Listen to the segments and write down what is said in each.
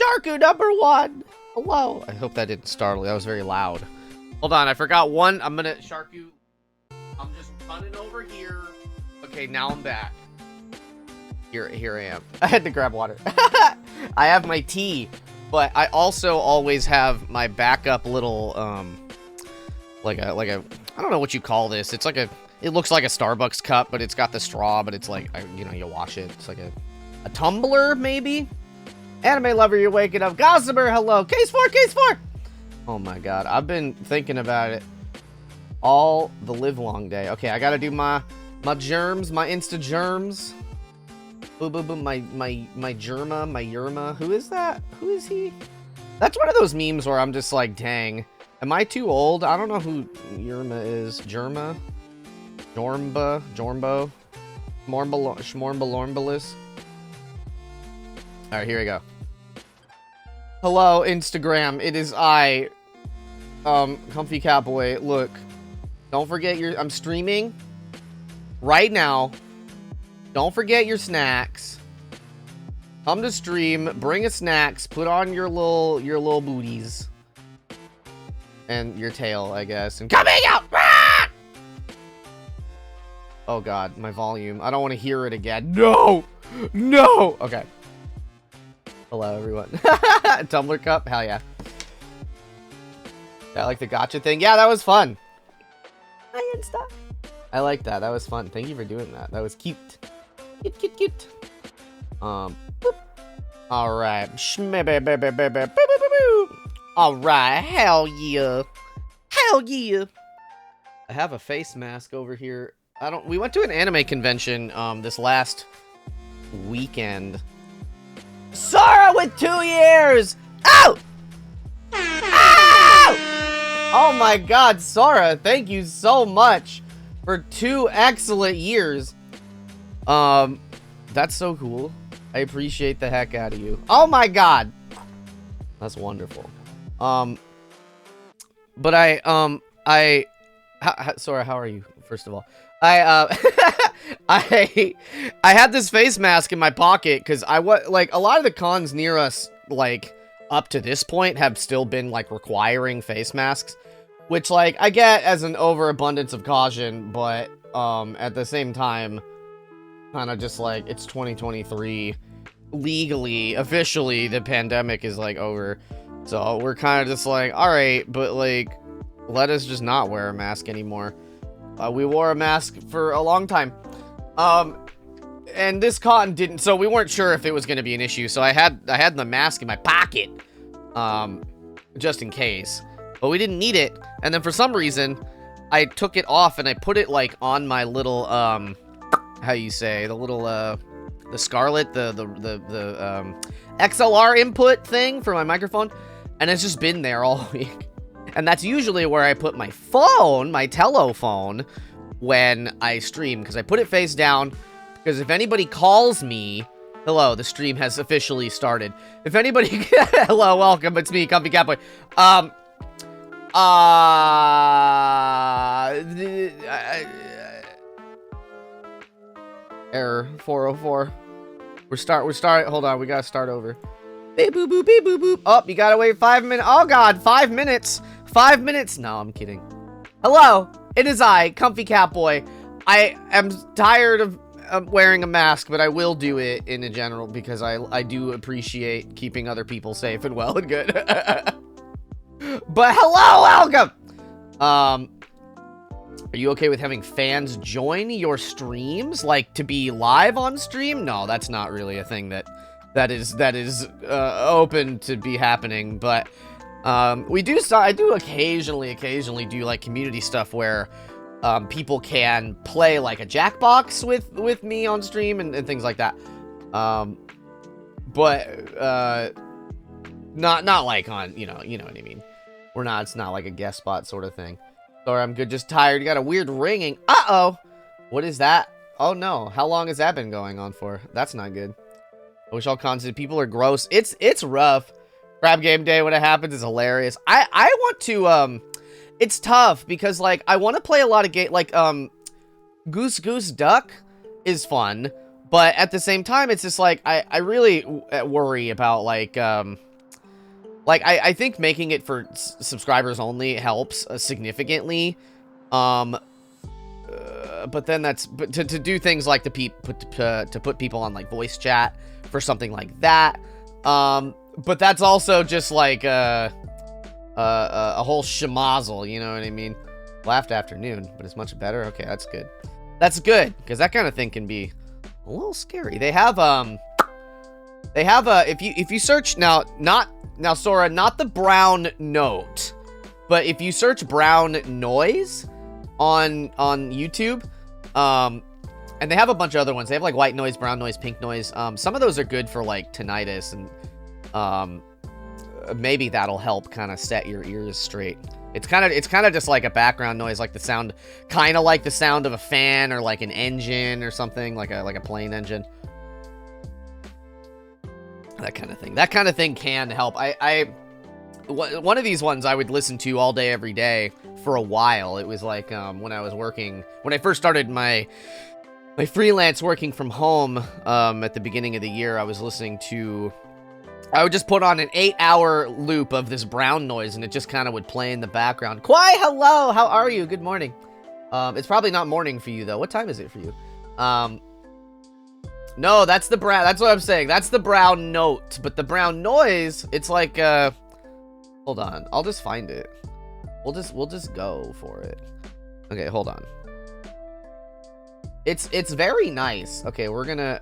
Sharku #1. Hello. I hope that didn't startle you. That was very loud. Hold on, I forgot one. I'm gonna Sharku. I'm just running over here. Okay, now I'm back. Here I am. I had to grab water. I have my tea, but I also always have my backup little like a I don't know what you call this. It's like it looks like a Starbucks cup, but it's got the straw, but it's like you know, you wash it. It's like a tumbler maybe. Anime lover, you're waking up. Gossiper, hello. Case 4. Oh my god, I've been thinking about it all the live long day. Okay, I gotta do my germs, my insta germs. Boo boo boo, my germa, my yerma. Who is that? Who is he? That's one of those memes where I'm just like, dang, am I too old? I don't know who yerma is. Germa, Jormba, Jormbo, Schmormbalormbalis. All right, here we go. Hello, Instagram. It is I, Comfy Catboy. Look, don't forget I'm streaming right now. Don't forget your snacks. Come to stream, bring a snacks, put on your little booties. And your tail, I guess. And coming out! Ah! Oh god, my volume. I don't want to hear it again. No! No! Okay. Hello, everyone. Tumbler cup? Hell yeah. I like the gotcha thing. Yeah, that was fun. Hi, Insta. I like that. That was fun. Thank you for doing that. That was cute. Cute. Boop. All right. All right. Hell yeah. Hell yeah. I have a face mask over here. We went to an anime convention this last weekend. Sora with 2 years. Ow! Ow! Oh my god, Sora, thank you so much for 2 excellent years. That's so cool. I appreciate the heck out of you. Oh my god. That's wonderful. But Sora, how are you, first of all? I had this face mask in my pocket because like a lot of the cons near us, like up to this point, have still been like requiring face masks, which like I get as an overabundance of caution, but at the same time, kind of just like it's 2023, legally, officially, the pandemic is like over, so we're kind of just like, all right, but like let us just not wear a mask anymore. We wore a mask for a long time. And this con didn't, so we weren't sure if it was going to be an issue. So I had the mask in my pocket, just in case, but we didn't need it. And then for some reason, I took it off and I put it like on my little, how you say, the little, the Scarlett, the XLR input thing for my microphone. And it's just been there all week. And that's usually where I put my phone, my telephone, when I stream, because I put it face down, because if anybody calls me, hello, the stream has officially started. If anybody, hello, welcome, it's me, Comfy Catboy. Error 404. We're starting. Hold on, we gotta start over. Beep boop boop beep boop boop. Oh, you gotta wait 5 minutes. Oh god, 5 minutes. 5 minutes. No, I'm kidding. Hello, it is I, Comfy Catboy. I am tired of wearing a mask, but I will do it in a general because I do appreciate keeping other people safe and well and good. But hello, welcome. Are you okay with having fans join your streams, like to be live on stream? No, that's not really a thing that is open to be happening, but I do occasionally do like community stuff where people can play like a Jackbox with me on stream and things like that. But not like on, you know what I mean. It's not like a guest spot sort of thing. Sorry, I'm good, just tired. You got a weird ringing. Uh-oh. What is that? Oh no, how long has that been going on for? That's not good. I wish all constant people are gross. It's rough. Crab game day when it happens is hilarious. I want to, it's tough because like I want to play a lot of like Goose Goose Duck is fun, but at the same time it's just like I really worry about like Like, I think making it for subscribers only helps significantly. But then but to do things like to put people on like voice chat for something like that. But that's also just like a whole schmozzle, you know what I mean? Laughed afternoon, but it's much better. Okay, that's good. That's good, because that kind of thing can be a little scary. They have if you search Sora, not the brown note, but if you search brown noise on YouTube, and they have a bunch of other ones. They have like white noise, brown noise, pink noise. Some of those are good for like tinnitus, and maybe that'll help kind of set your ears straight. It's kind of just like a background noise, like the sound, kind of like the sound of a fan or like an engine or something, like a plane engine. That kind of thing. That kind of thing can help. One of these ones I would listen to all day, every day for a while. It was like when I first started my freelance working from home at the beginning of the year. I would just put on an 8-hour loop of this brown noise, and it just kind of would play in the background. Kwai, hello, how are you? Good morning. It's probably not morning for you though. What time is it for you? No, that's the brown. That's what I'm saying. That's the brown note. But the brown noise, it's like, hold on. I'll just find it. We'll just go for it. Okay, hold on. It's very nice. Okay, we're gonna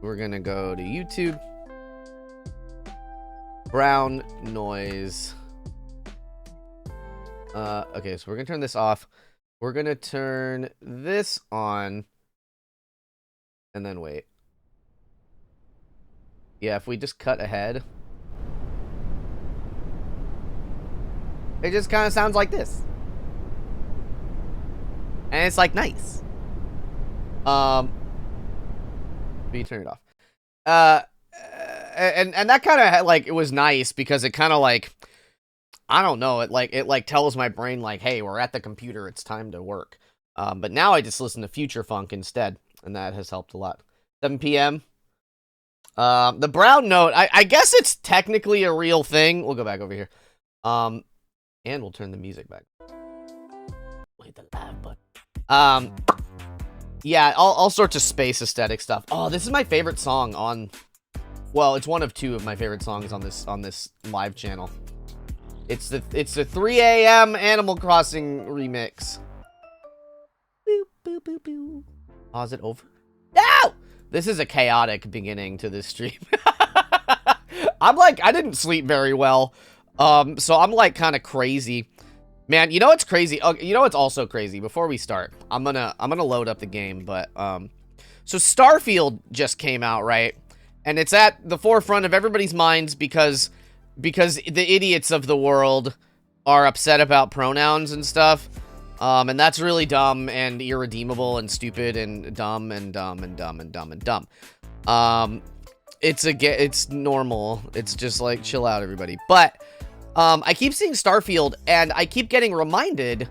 go to YouTube. Brown noise. Okay, so we're gonna turn this off. We're gonna turn this on. And then wait. Yeah, if we just cut ahead. It just kind of sounds like this. And it's like nice. You turn it off. And that kind of like, it was nice because it kind of like, I don't know, it like tells my brain like, hey, we're at the computer, it's time to work. But now I just listen to Future Funk instead. And that has helped a lot. 7 p.m. The brown note, I guess it's technically a real thing. We'll go back over here. And we'll turn the music back. Wait, the live button. Yeah, all sorts of space aesthetic stuff. Oh, this is my favorite song on... Well, it's one of two of my favorite songs on this live channel. It's the 3 a.m. Animal Crossing remix. Boop, boop, boop, boop. Oh, is it over? No! This is a chaotic beginning to this stream. I'm like, I didn't sleep very well. So I'm like kind of crazy. Man, you know what's crazy? Oh, you know what's also crazy? Before we start, I'm gonna load up the game, but so Starfield just came out, right? And it's at the forefront of everybody's minds because the idiots of the world are upset about pronouns and stuff. And that's really dumb and irredeemable and stupid and dumb and dumb and dumb and dumb and dumb. It's normal. It's just like, chill out, everybody. But I keep seeing Starfield and I keep getting reminded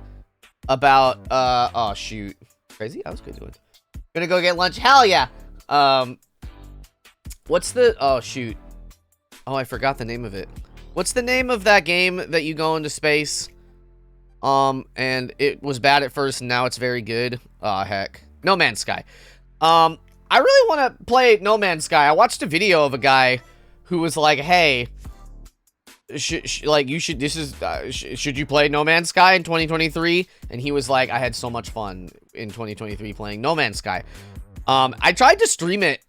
about oh shoot, crazy. I was crazy one. Gonna go get lunch. Hell yeah. What's the oh shoot? Oh, I forgot the name of it. What's the name of that game that you go into space? And it was bad at first, and now it's very good. Aw, heck. No Man's Sky. I really want to play No Man's Sky. I watched a video of a guy who was like, hey, should you play No Man's Sky in 2023? And he was like, I had so much fun in 2023 playing No Man's Sky. I tried to stream it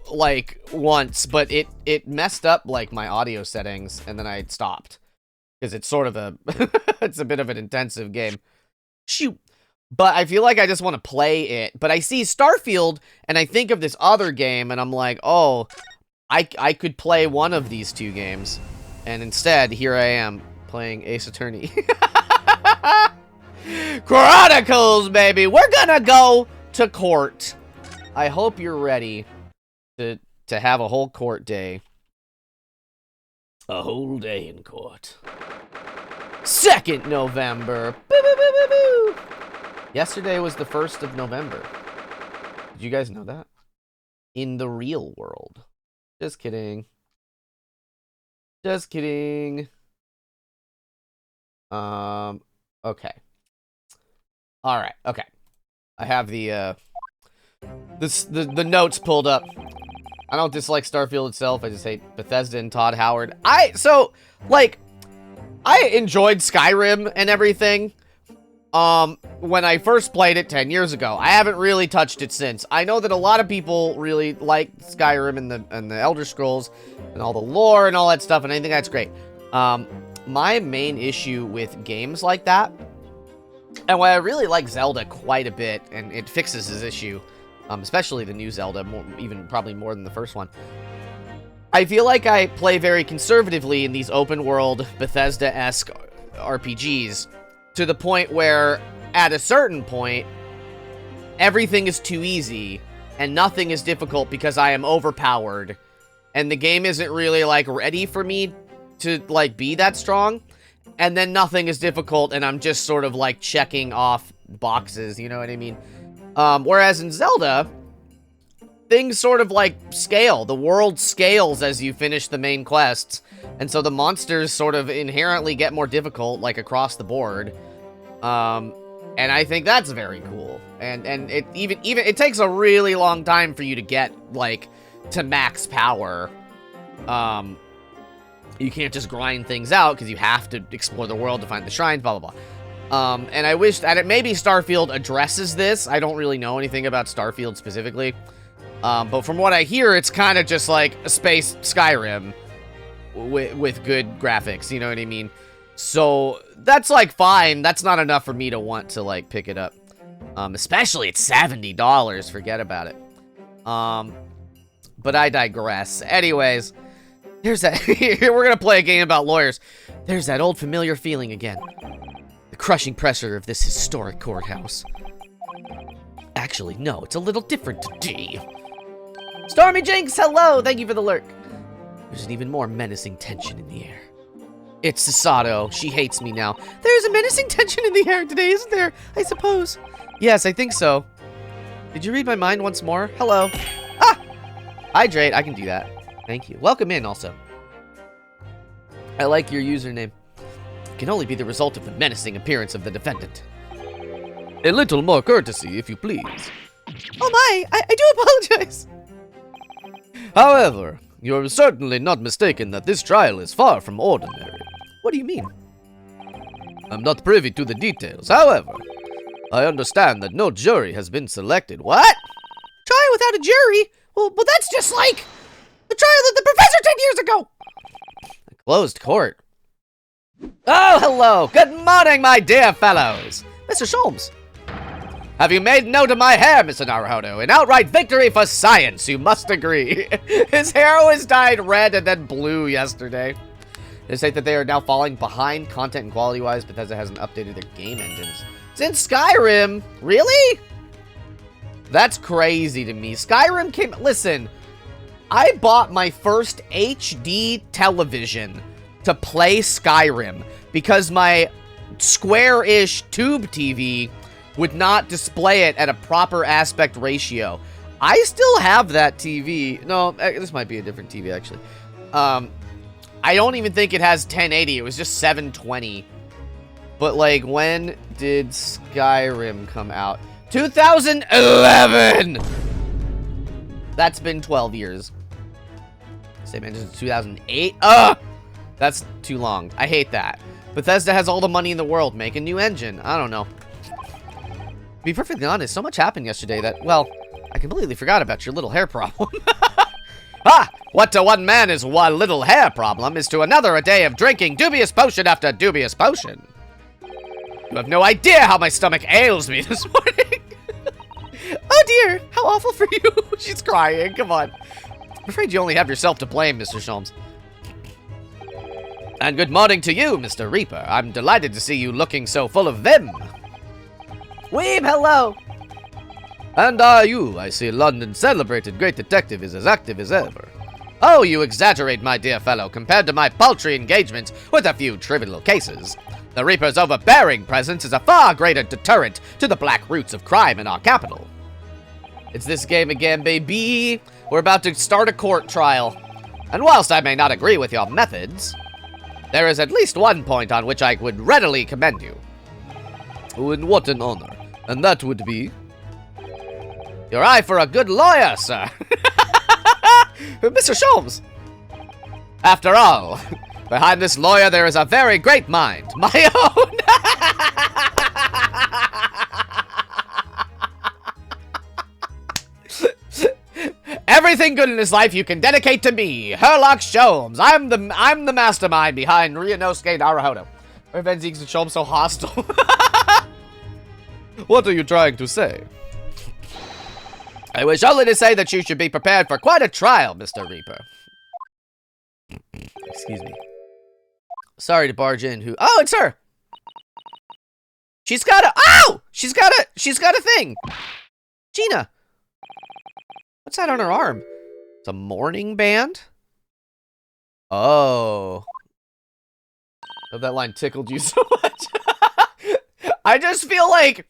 like once, but it messed up like my audio settings, and then I stopped. Because it's sort of it's a bit of an intensive game. Shoot. But I feel like I just want to play it. But I see Starfield, and I think of this other game, and I'm like, oh, I could play one of these two games. And instead, here I am, playing Ace Attorney. Chronicles, baby! We're gonna go to court. I hope you're ready to have a whole court day. A whole day in court. 2nd November. Boo, boo, boo, boo, boo. Yesterday was the 1st of November. Did you guys know that? In the real world. Just kidding. Just kidding. Okay. Alright, okay. I have the notes pulled up. I don't dislike Starfield itself, I just hate Bethesda and Todd Howard. I enjoyed Skyrim and everything, when I first played it 10 years ago. I haven't really touched it since. I know that a lot of people really like Skyrim and the Elder Scrolls and all the lore and all that stuff, and I think that's great. My main issue with games like that, and why I really like Zelda quite a bit, and it fixes this issue, especially the new Zelda, probably more than the first one. I feel like I play very conservatively in these open-world, Bethesda-esque RPGs, to the point where, at a certain point, everything is too easy, and nothing is difficult because I am overpowered, and the game isn't really, like, ready for me to, like, be that strong, and then nothing is difficult, and I'm just sort of, like, checking off boxes, you know what I mean? Whereas in Zelda, things sort of, like, scale. The world scales as you finish the main quests, and so the monsters sort of inherently get more difficult, like, across the board. And I think that's very cool. And it it takes a really long time for you to get, like, to max power. You can't just grind things out, because you have to explore the world to find the shrines, blah, blah, blah. And I wish that maybe Starfield addresses this. I don't really know anything about Starfield specifically. But from what I hear, it's kind of just like a space Skyrim with good graphics, you know what I mean? So, that's, like, fine. That's not enough for me to want to, like, pick it up. Especially at $70. Forget about it. But I digress. Anyways, there's that. We're gonna play a game about lawyers. There's that old familiar feeling again. The crushing pressure of this historic courthouse. Actually, no, it's a little different today. Stormy Jinx, hello! Thank you for the lurk. There's an even more menacing tension in the air. It's Sasato. She hates me now. There's a menacing tension in the air today, isn't there? I suppose. Yes, I think so. Did you read my mind once more? Hello. Ah! Hydrate. I can do that. Thank you. Welcome in, also. I like your username. It can only be the result of the menacing appearance of the defendant. A little more courtesy, if you please. Oh my! I do apologize! However, you're certainly not mistaken that this trial is far from ordinary. What do you mean? I'm not privy to the details. However, I understand that no jury has been selected. What? Trial without a jury? Well, that's just like the trial of the professor 10 years ago. A closed court. Oh, hello. Good morning, my dear fellows. Mr. Sholmes. Have you made note of my hair, Mr. Naruhodo? An outright victory for science, you must agree. His hair was dyed red and then blue yesterday. They say that they are now falling behind content and quality-wise because it hasn't updated their game engines. Since Skyrim? Really? That's crazy to me. Skyrim came... Listen, I bought my first HD television to play Skyrim because my square-ish tube TV would not display it at a proper aspect ratio. I still have that TV. No, this might be a different TV, actually. I don't even think it has 1080. It was just 720. But, like, when did Skyrim come out? 2011! That's been 12 years. Same engine since 2008? Ugh! That's too long. I hate that. Bethesda has all the money in the world. Make a new engine. I don't know. To be perfectly honest, so much happened yesterday that, well, I completely forgot about your little hair problem. Ah! What to one man is one little hair problem is to another a day of drinking dubious potion after dubious potion. You have no idea how my stomach ails me this morning. Oh dear, how awful for you. She's crying, come on. I'm afraid you only have yourself to blame, Mr. Sholmes. And good morning to you, Mr. Reaper. I'm delighted to see you looking so full of vim. Weeb, hello. And are you? I see London's celebrated great detective is as active as ever. Oh, you exaggerate, my dear fellow, compared to my paltry engagements with a few trivial cases. The Reaper's overbearing presence is a far greater deterrent to the black roots of crime in our capital. It's this game again, baby. We're about to start a court trial. And whilst I may not agree with your methods, there is at least one point on which I would readily commend you. Oh, and what an honor. And that would be? Your eye for a good lawyer, sir. Mr. Sholmes. After all, behind this lawyer there is a very great mind, my own. Everything good in his life you can dedicate to me, Herlock Sholmes. I'm the mastermind behind Ryunosuke Naruhodo. Why are Venzigs and Sholmes so hostile? What are you trying to say? I wish only to say that you should be prepared for quite a trial, Mr. Reaper. Excuse me. Sorry to barge in. Who? Oh, it's her. She's got a. Oh, she's got a thing. Gina. What's that on her arm? It's a mourning band. Oh. Oh, that line tickled you so much. I just feel like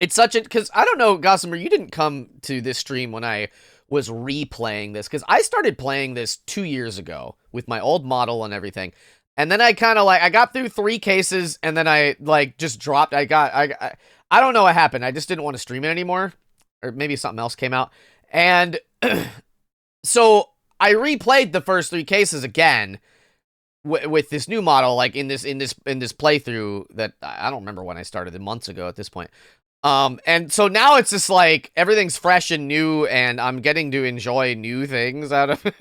it's such a, because I don't know, Gossamer, you didn't come to this stream when I was replaying this, because I started playing this 2 years ago with my old model and everything, and then I kind of like, I got through 3 cases, and then I like just dropped, I don't know what happened, I just didn't want to stream it anymore, or maybe something else came out, and so I replayed the first 3 cases again, with this new model, like in this playthrough that I don't remember when I started, months ago at this point. And so now it's just like everything's fresh and new, and I'm getting to enjoy new things out of it.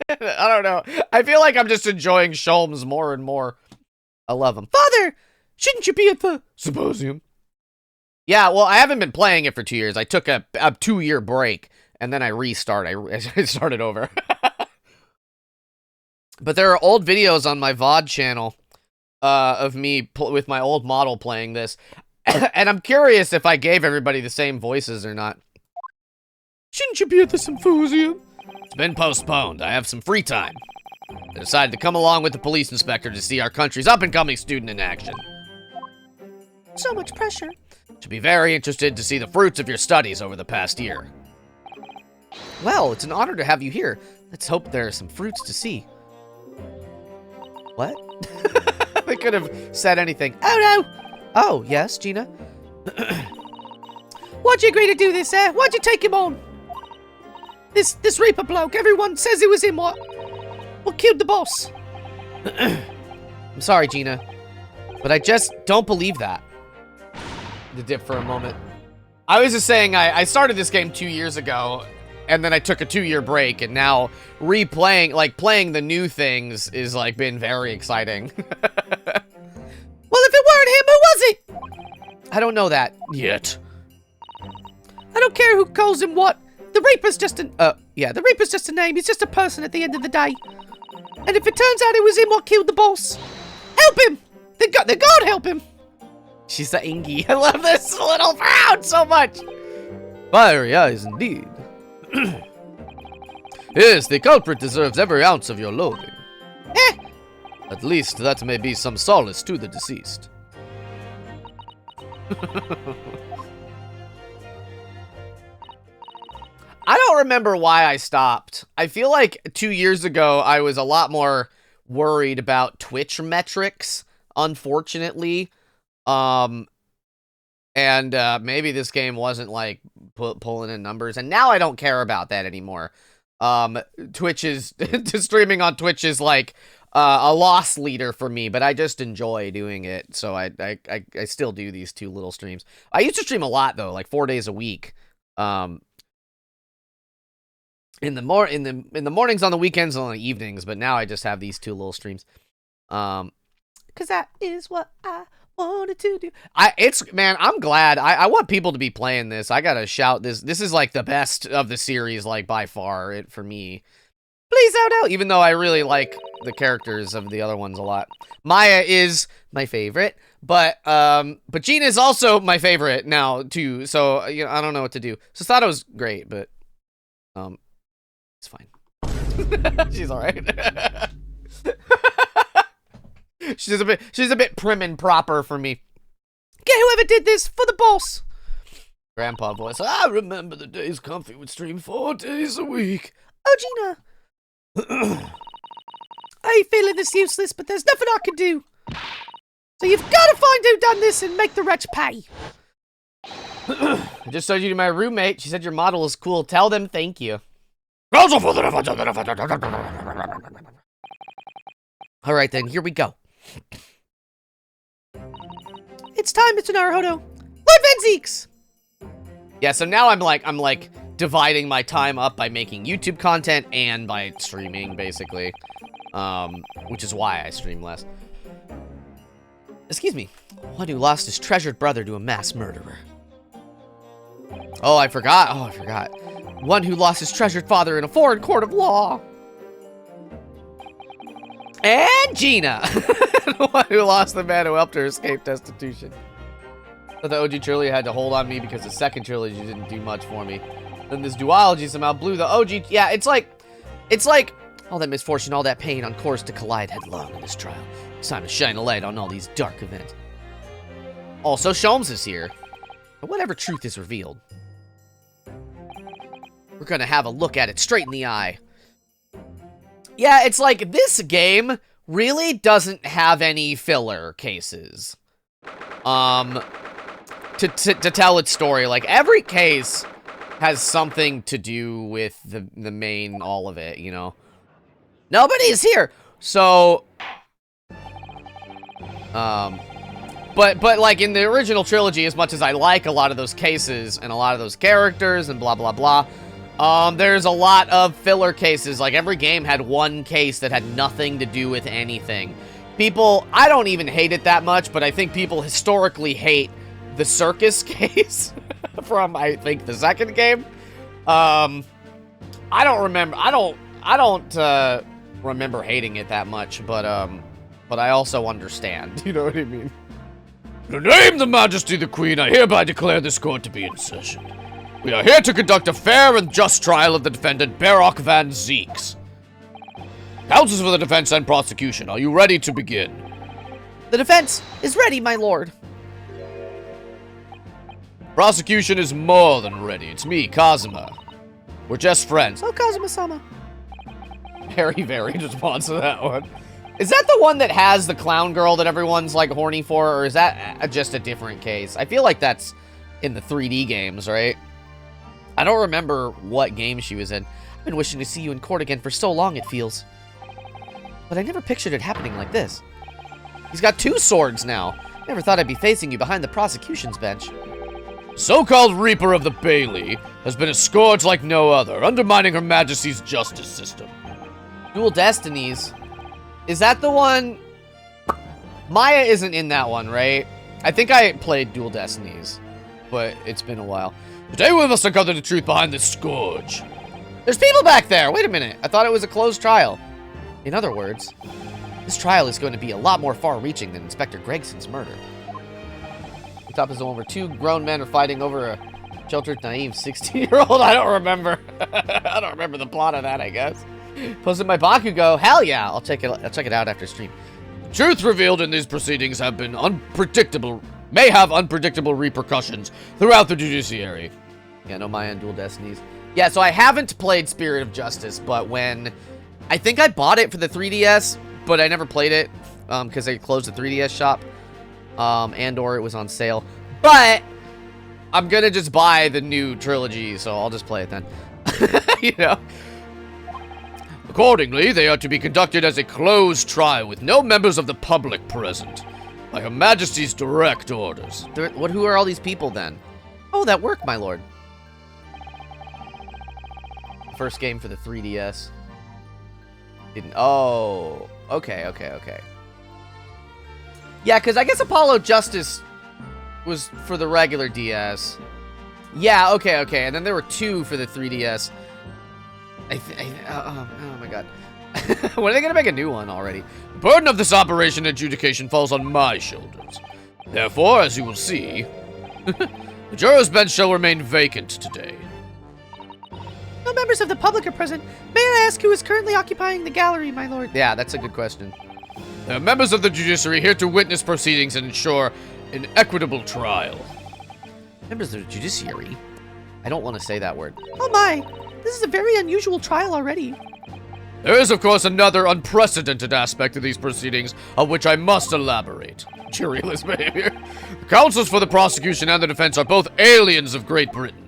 I don't know. I feel like I'm just enjoying Sholmes more and more. I love him. Father, shouldn't you be at the symposium? Yeah, well, I haven't been playing it for 2 years. I took a 2-year break, and then I restarted. I started over. But there are old videos on my VOD channel of me with my old model playing this. And I'm curious if I gave everybody the same voices or not. Shouldn't you be at the symposium? It's been postponed. I have some free time. I decided to come along with the police inspector to see our country's up-and-coming student in action. So much pressure. Should be very interested to see the fruits of your studies over the past year. Well, it's an honor to have you here. Let's hope there are some fruits to see. What? They could have said anything. Oh, no! Oh, yes, Gina? Why'd you agree to do this, eh? Why'd you take him on? This Reaper bloke, everyone says it was him, what killed the boss? I'm sorry, Gina, but I just don't believe that. The dip for a moment. I was just saying, I started this game 2 years ago, and then I took a 2-year break, and now replaying, like, playing the new things is, like, been very exciting. Well, if it weren't him, who was it? I don't know that yet. I don't care who calls him what. The Reaper's just an, the Reaper's just a name. He's just a person at the end of the day. And if it turns out it was him what killed the boss, help him! The God help him! She's the Ingy. I love this little frown so much. Fiery eyes indeed. Yes, the culprit deserves every ounce of your loathing. At least that may be some solace to the deceased. I don't remember why I stopped. I feel like 2 years ago, I was a lot more worried about Twitch metrics, unfortunately. And maybe this game wasn't, like, pulling in numbers. And now I don't care about that anymore. Twitch is, streaming on Twitch is, like, a loss leader for me, but I just enjoy doing it. So I still do these 2 little streams. I used to stream a lot, though, like 4 days a week. In the mornings, on the weekends, and on the evenings, but now I just have these 2 little streams. Cause that is what I wanted to do. Man, I'm glad. I want people to be playing this. I gotta shout this. This is like the best of the series, like by far, for me. Please out, even though I really like the characters of the other ones a lot. Maya is my favorite, but Gina is also my favorite now too. So you know, I don't know what to do. So I thought it was great, but it's fine. She's all right. She's a bit prim and proper for me. Get whoever did this for the boss. Grandpa voice. I remember the days Comfy would stream 4 days a week. Oh, Gina. I feeling this useless, but there's nothing I can do. So you've got to find who done this and make the wretch pay. I just showed you to my roommate. She said your model is cool. Tell them thank you. Alright then, here we go. It's time, Mr. Naruhodo. Lord Van Zeeks! Yeah, so now I'm like dividing my time up by making YouTube content and by streaming, basically. Which is why I stream less. Excuse me. One who lost his treasured brother to a mass murderer. Oh, I forgot. One who lost his treasured father in a foreign court of law. And Gina! The one who lost the man who helped her escape destitution. So the OG trilogy had to hold on me because the second trilogy didn't do much for me. Then this duology somehow blew the OG... Yeah, it's like... all that misfortune, all that pain on course to collide headlong in this trial. It's time to shine a light on all these dark events. Also, Sholmes is here. But whatever truth is revealed, we're gonna have a look at it straight in the eye. Yeah, it's like, this game really doesn't have any filler cases. To tell its story. Like, every case has something to do with the main, all of it, you know? Nobody's here! So... But like, in the original trilogy, as much as I like a lot of those cases and a lot of those characters and blah, blah, blah, there's a lot of filler cases. Like, every game had one case that had nothing to do with anything. People, I don't even hate it that much, but I think people historically hate the circus case from, I think, the second game. I don't remember hating it that much, but I also understand. You know what I mean? In the name of the Majesty the Queen, I hereby declare this court to be in session. We are here to conduct a fair and just trial of the defendant, Baroque Van Zeeks. Counsels for the defense and prosecution, are you ready to begin? The defense is ready, my lord. Prosecution is more than ready. It's me, Kazuma. We're just friends. Oh, Kazuma-sama. Very varied response to that one. Is that the one that has the clown girl that everyone's, like, horny for, or is that just a different case? I feel like that's in the 3D games, right? I don't remember what game she was in. I've been wishing to see you in court again for so long, it feels. But I never pictured it happening like this. He's got 2 swords now. Never thought I'd be facing you behind the prosecution's bench. So-called Reaper of the Bailey has been a scourge like no other, undermining Her Majesty's justice system. Dual Destinies. Is that the one? Maya isn't in that one, right? I think I played Dual Destinies, but it's been a while. Today we must uncover the truth behind this scourge. There's people back there! Wait a minute. I thought it was a closed trial. In other words, this trial is going to be a lot more far-reaching than Inspector Gregson's murder. The top is the one where 2 grown men are fighting over a sheltered, naive 16-year-old. I don't remember. I don't remember the plot of that, I guess. Posted my Bakugo. Hell yeah! I'll check it out after stream. Truth revealed in these proceedings may have unpredictable repercussions throughout the judiciary. Yeah, no Maya and Dual Destinies. Yeah, so I haven't played Spirit of Justice, but when... I think I bought it for the 3DS, but I never played it, because they closed the 3DS shop, and/or it was on sale. But I'm gonna just buy the new trilogy, so I'll just play it then. You know? Accordingly, they are to be conducted as a closed trial with no members of the public present, by Her Majesty's direct orders. Who are all these people, then? Oh, that worked, my lord. First game for the 3DS. Didn't... Oh. Okay. Yeah, because I guess Apollo Justice was for the regular DS. Yeah, okay. And then there were 2 for the 3DS. Oh my god. When are they gonna make a new one already? The burden of this operation adjudication falls on my shoulders. Therefore, as you will see, the juror's bench shall remain vacant today. No members of the public are present. May I ask who is currently occupying the gallery, my lord? Yeah, that's a good question. There are members of the judiciary here to witness proceedings and ensure an equitable trial. Members of the judiciary? I don't want to say that word. Oh my! This is a very unusual trial already. There is, of course, another unprecedented aspect of these proceedings, of which I must elaborate. Cheeryless behavior. The counsels for the prosecution and the defense are both aliens of Great Britain.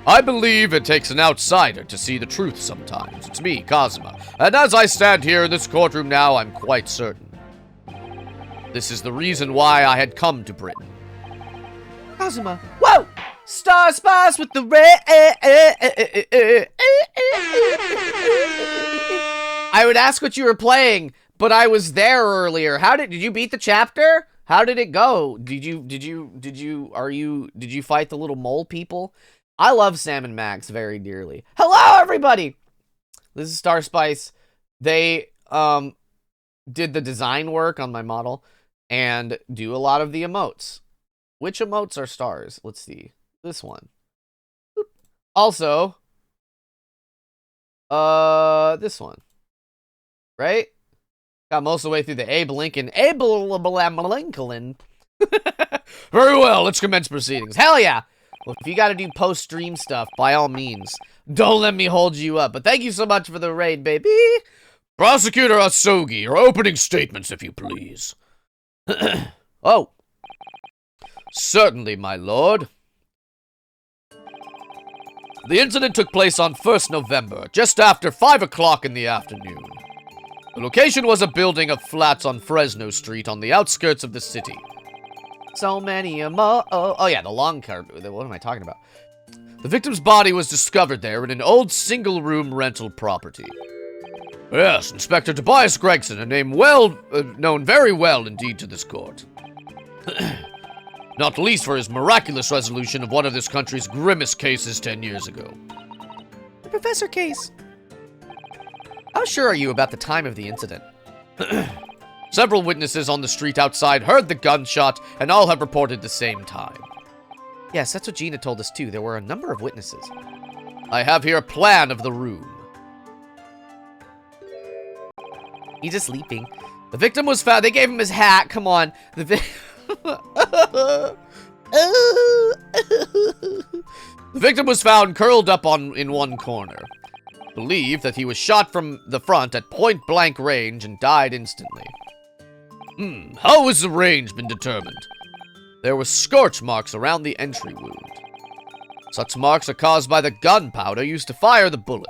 I believe it takes an outsider to see the truth sometimes. It's me, Kazuma. And as I stand here in this courtroom now, I'm quite certain. This is the reason why I had come to Britain. Kazuma. Whoa! Star Spice with the red. I would ask what you were playing, but I was there earlier. Did you beat the chapter? How did it go? Did you fight the little mole people? I love Sam and Max very dearly. Hello, everybody! This is Star Spice. They, did the design work on my model and do a lot of the emotes. Which emotes are stars? Let's see. This one. Boop. Also, this one. Right? Got most of the way through the Abe Lincoln. Lincoln. Very well, let's commence proceedings. Hell yeah! Well, if you gotta do post-stream stuff, by all means, don't let me hold you up. But thank you so much for the raid, baby! Prosecutor Asogi, your opening statements, if you please. Oh. Certainly, my lord. The incident took place on 1st November, just after 5 o'clock in the afternoon. The location was a building of flats on Fresno Street on the outskirts of the city. So many oh yeah, the long card. What am I talking about? The victim's body was discovered there in an old single-room rental property. Yes, Inspector Tobias Gregson, a name known very well indeed to this court. Not least for his miraculous resolution of one of this country's grimmest cases 10 years ago. The Professor case. How sure are you about the time of the incident? Several witnesses on the street outside heard the gunshot, and all have reported the same time. Yes, that's what Gina told us too. There were a number of witnesses. I have here a plan of the room. He's just sleeping. The victim was found. They gave him his hat. Come on. The victim was found curled up in one corner. Believed that he was shot from the front at point-blank range and died instantly. How has the range been determined? There were scorch marks around the entry wound. Such marks are caused by the gunpowder used to fire the bullet.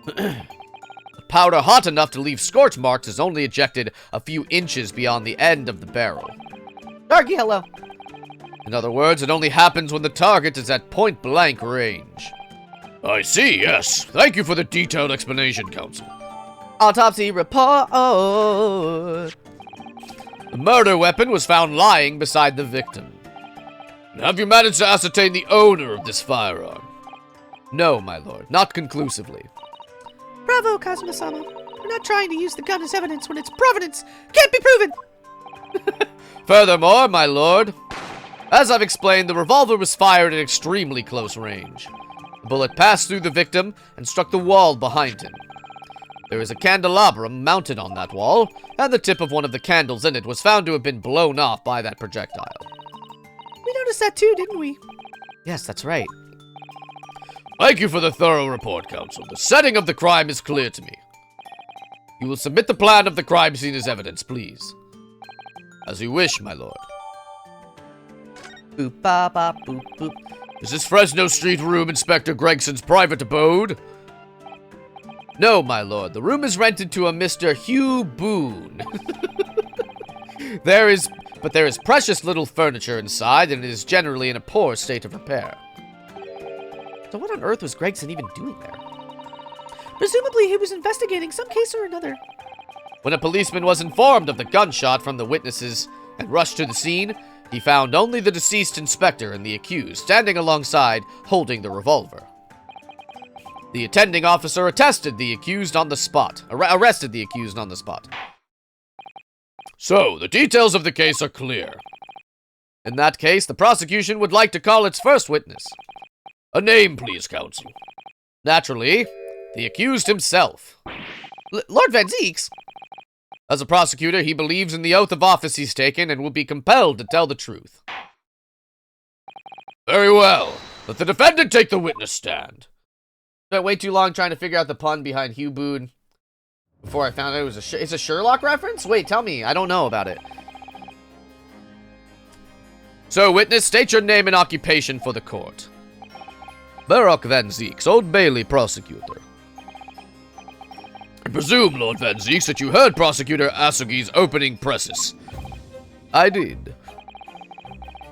The powder hot enough to leave scorch marks is only ejected a few inches beyond the end of the barrel. Darky, hello. In other words, it only happens when the target is at point-blank range. I see, yes. Thank you for the detailed explanation, Counsel. Autopsy report. The murder weapon was found lying beside the victim. Have you managed to ascertain the owner of this firearm? No, my lord, not conclusively. Bravo, Kazuma-sama. We're not trying to use the gun as evidence when its provenance can't be proven. Furthermore, my lord, as I've explained, the revolver was fired at extremely close range. The bullet passed through the victim and struck the wall behind him. There is a candelabrum mounted on that wall, and the tip of one of the candles in it was found to have been blown off by that projectile. We noticed that too, didn't we? Yes, that's right. Thank you for the thorough report, Counsel. The setting of the crime is clear to me. You will submit the plan of the crime scene as evidence, please. As you wish, my lord. Boop, ba, ba, boop, boop. Is this Fresno Street room Inspector Gregson's private abode? No, my lord. The room is rented to a Mr. Hugh Boone. There is precious little furniture inside, and it is generally in a poor state of repair. So what on earth was Gregson even doing there? Presumably he was investigating some case or another. When a policeman was informed of the gunshot from the witnesses and rushed to the scene, he found only the deceased inspector and the accused standing alongside, holding the revolver. The attending officer arrested the accused on the spot. So, the details of the case are clear. In that case, the prosecution would like to call its first witness. A name, please, counsel. Naturally, the accused himself. Lord Van Zeeks? As a prosecutor, he believes in the oath of office he's taken and will be compelled to tell the truth. Very well. Let the defendant take the witness stand. Spent way too long trying to figure out the pun behind Hugh Boone before I found out it was it's a Sherlock reference? Wait, tell me. I don't know about it. So, witness, state your name and occupation for the court. Baroque Van Zeeks, Old Bailey prosecutor. I presume, Lord Van Zeeks, that you heard Prosecutor Asugi's opening precis. I did.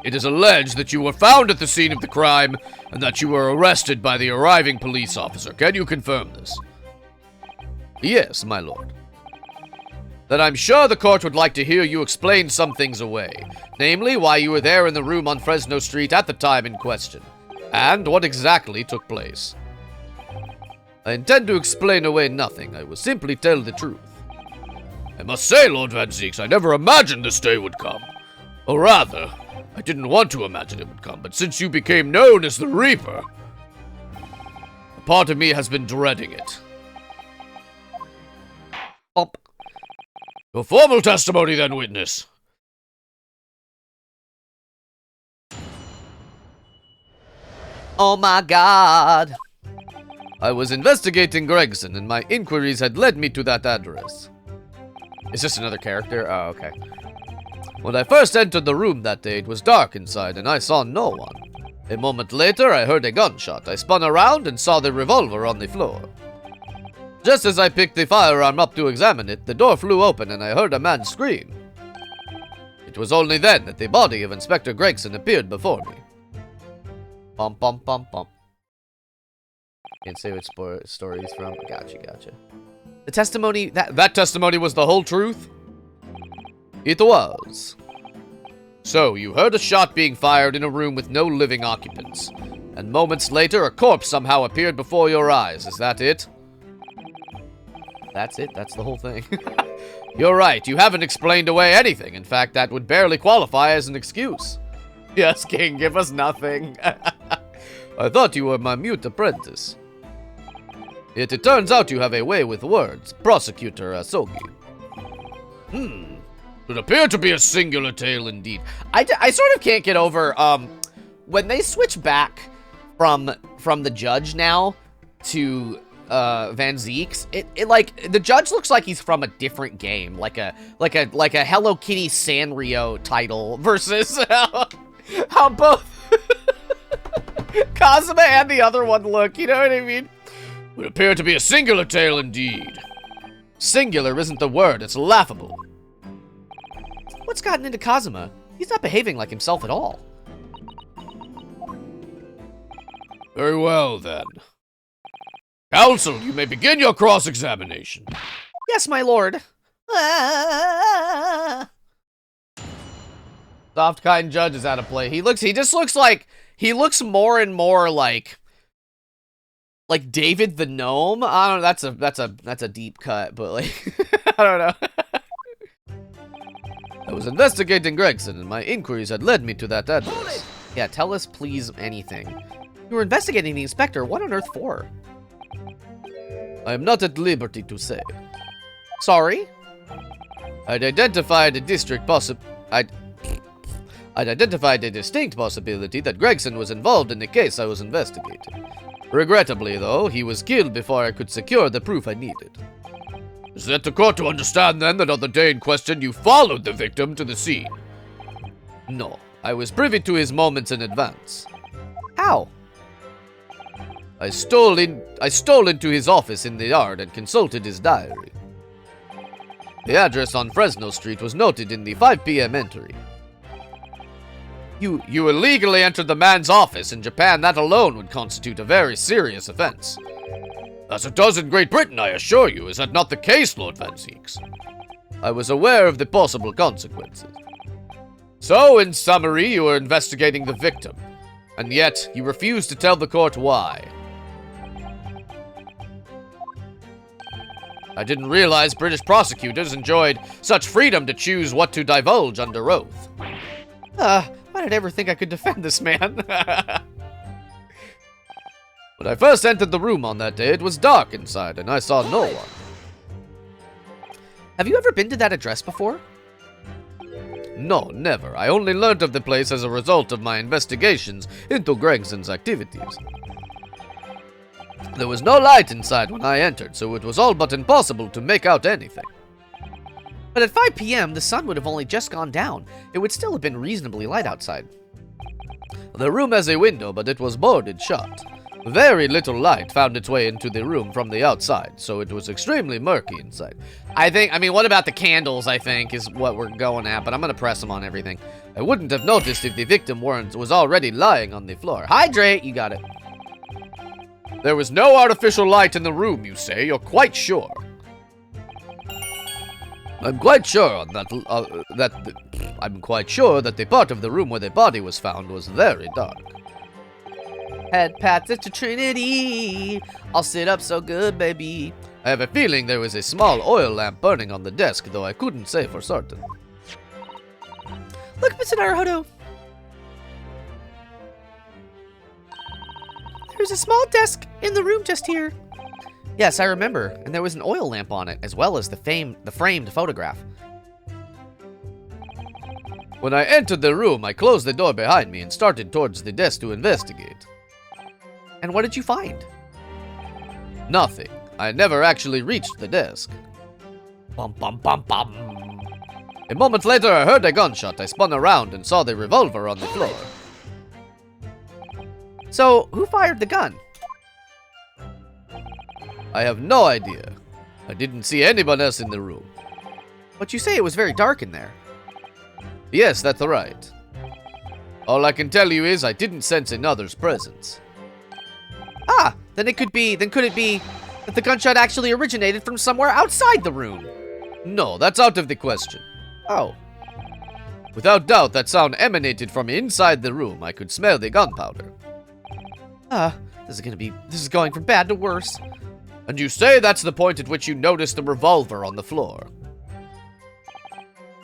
It is alleged that you were found at the scene of the crime and that you were arrested by the arriving police officer. Can you confirm this? Yes, my lord. Then I'm sure the court would like to hear you explain some things away. Namely, why you were there in the room on Fresno Street at the time in question. And what exactly took place. I intend to explain away nothing. I will simply tell the truth. I must say, Lord Van Zeeks, I never imagined this day would come. Or rather, I didn't want to imagine it would come, but since you became known as the Reaper, a part of me has been dreading it. Up. Your formal testimony, then, witness. Oh my god. I was investigating Gregson, and my inquiries had led me to that address. Is this another character? Oh, okay. When I first entered the room that day, it was dark inside, and I saw no one. A moment later, I heard a gunshot. I spun around and saw the revolver on the floor. Just as I picked the firearm up to examine it, the door flew open and I heard a man scream. It was only then that the body of Inspector Gregson appeared before me. Bum bum bum bum. Can't say which story he's from. Gotcha. The testimony, that testimony was the whole truth? It was. So, you heard a shot being fired in a room with no living occupants. And moments later, a corpse somehow appeared before your eyes. Is that it? That's it. That's the whole thing. You're right. You haven't explained away anything. In fact, that would barely qualify as an excuse. Yes, King, give us nothing. I thought you were my mute apprentice. Yet it turns out you have a way with words, Prosecutor Asogi. It appeared to be a singular tale indeed. I sort of can't get over, when they switch back from the judge now to, Van Zeeks, it like, the judge looks like he's from a different game, like a Hello Kitty Sanrio title versus how both Kazuma and the other one look, you know what I mean? It would appear to be a singular tale indeed. Singular isn't the word, it's laughable. What's gotten into Kazuma? He's not behaving like himself at all. Very well, then. Counsel, you may begin your cross-examination. Yes, my lord. Soft, kind judge is out of play. He just looks like, he looks more and more like David the Gnome. I don't know, that's a deep cut, but like, I don't know. I was investigating Gregson, and my inquiries had led me to that address. Yeah, tell us please anything. You were investigating the inspector. What on earth for? I am not at liberty to say. Sorry? I'd identified a distinct possibility that Gregson was involved in the case I was investigating. Regrettably, though, he was killed before I could secure the proof I needed. Is that the court to understand, then, that on the day in question you followed the victim to the scene? No, I was privy to his moments in advance. How? I stole into his office in the yard and consulted his diary. The address on Fresno Street was noted in the 5 p.m. entry. You illegally entered the man's office. In Japan, that alone would constitute a very serious offense. As it does in Great Britain, I assure you. Is that not the case, Lord Van Zeeks? I was aware of the possible consequences. So, in summary, you were investigating the victim, and yet you refused to tell the court why. I didn't realize British prosecutors enjoyed such freedom to choose what to divulge under oath. Why did I ever think I could defend this man? When I first entered the room on that day, it was dark inside, and I saw no one. Have you ever been to that address before? No, never. I only learned of the place as a result of my investigations into Gregson's activities. There was no light inside when I entered, so it was all but impossible to make out anything. But at 5 p.m., the sun would have only just gone down. It would still have been reasonably light outside. The room has a window, but it was boarded shut. Very little light found its way into the room from the outside, so it was extremely murky inside. I mean, what about the candles, I think, is what we're going at, but I'm gonna press them on everything. I wouldn't have noticed if the victim was already lying on the floor. Hydrate! You got it. There was no artificial light in the room, you say? You're quite sure? I'm quite sure I'm quite sure that the part of the room where the body was found was very dark. Head pats it to Trinity. I'll sit up so good, baby. I have a feeling there was a small oil lamp burning on the desk, though I couldn't say for certain. Look, Mr. Naruhodo. There's a small desk in the room just here. Yes, I remember, and there was an oil lamp on it, as well as the framed photograph. When I entered the room, I closed the door behind me and started towards the desk to investigate. And what did you find? Nothing. I never actually reached the desk. Bum bum bum bum. A moment later, I heard a gunshot. I spun around and saw the revolver on the floor. So, who fired the gun? I have no idea. I didn't see anyone else in the room. But you say it was very dark in there. Yes, that's right. All I can tell you is I didn't sense another's presence. Ah, then could it be that the gunshot actually originated from somewhere outside the room? No, that's out of the question. Oh. Without doubt, that sound emanated from inside the room. I could smell the gunpowder. This is going from bad to worse. And you say that's the point at which you noticed the revolver on the floor?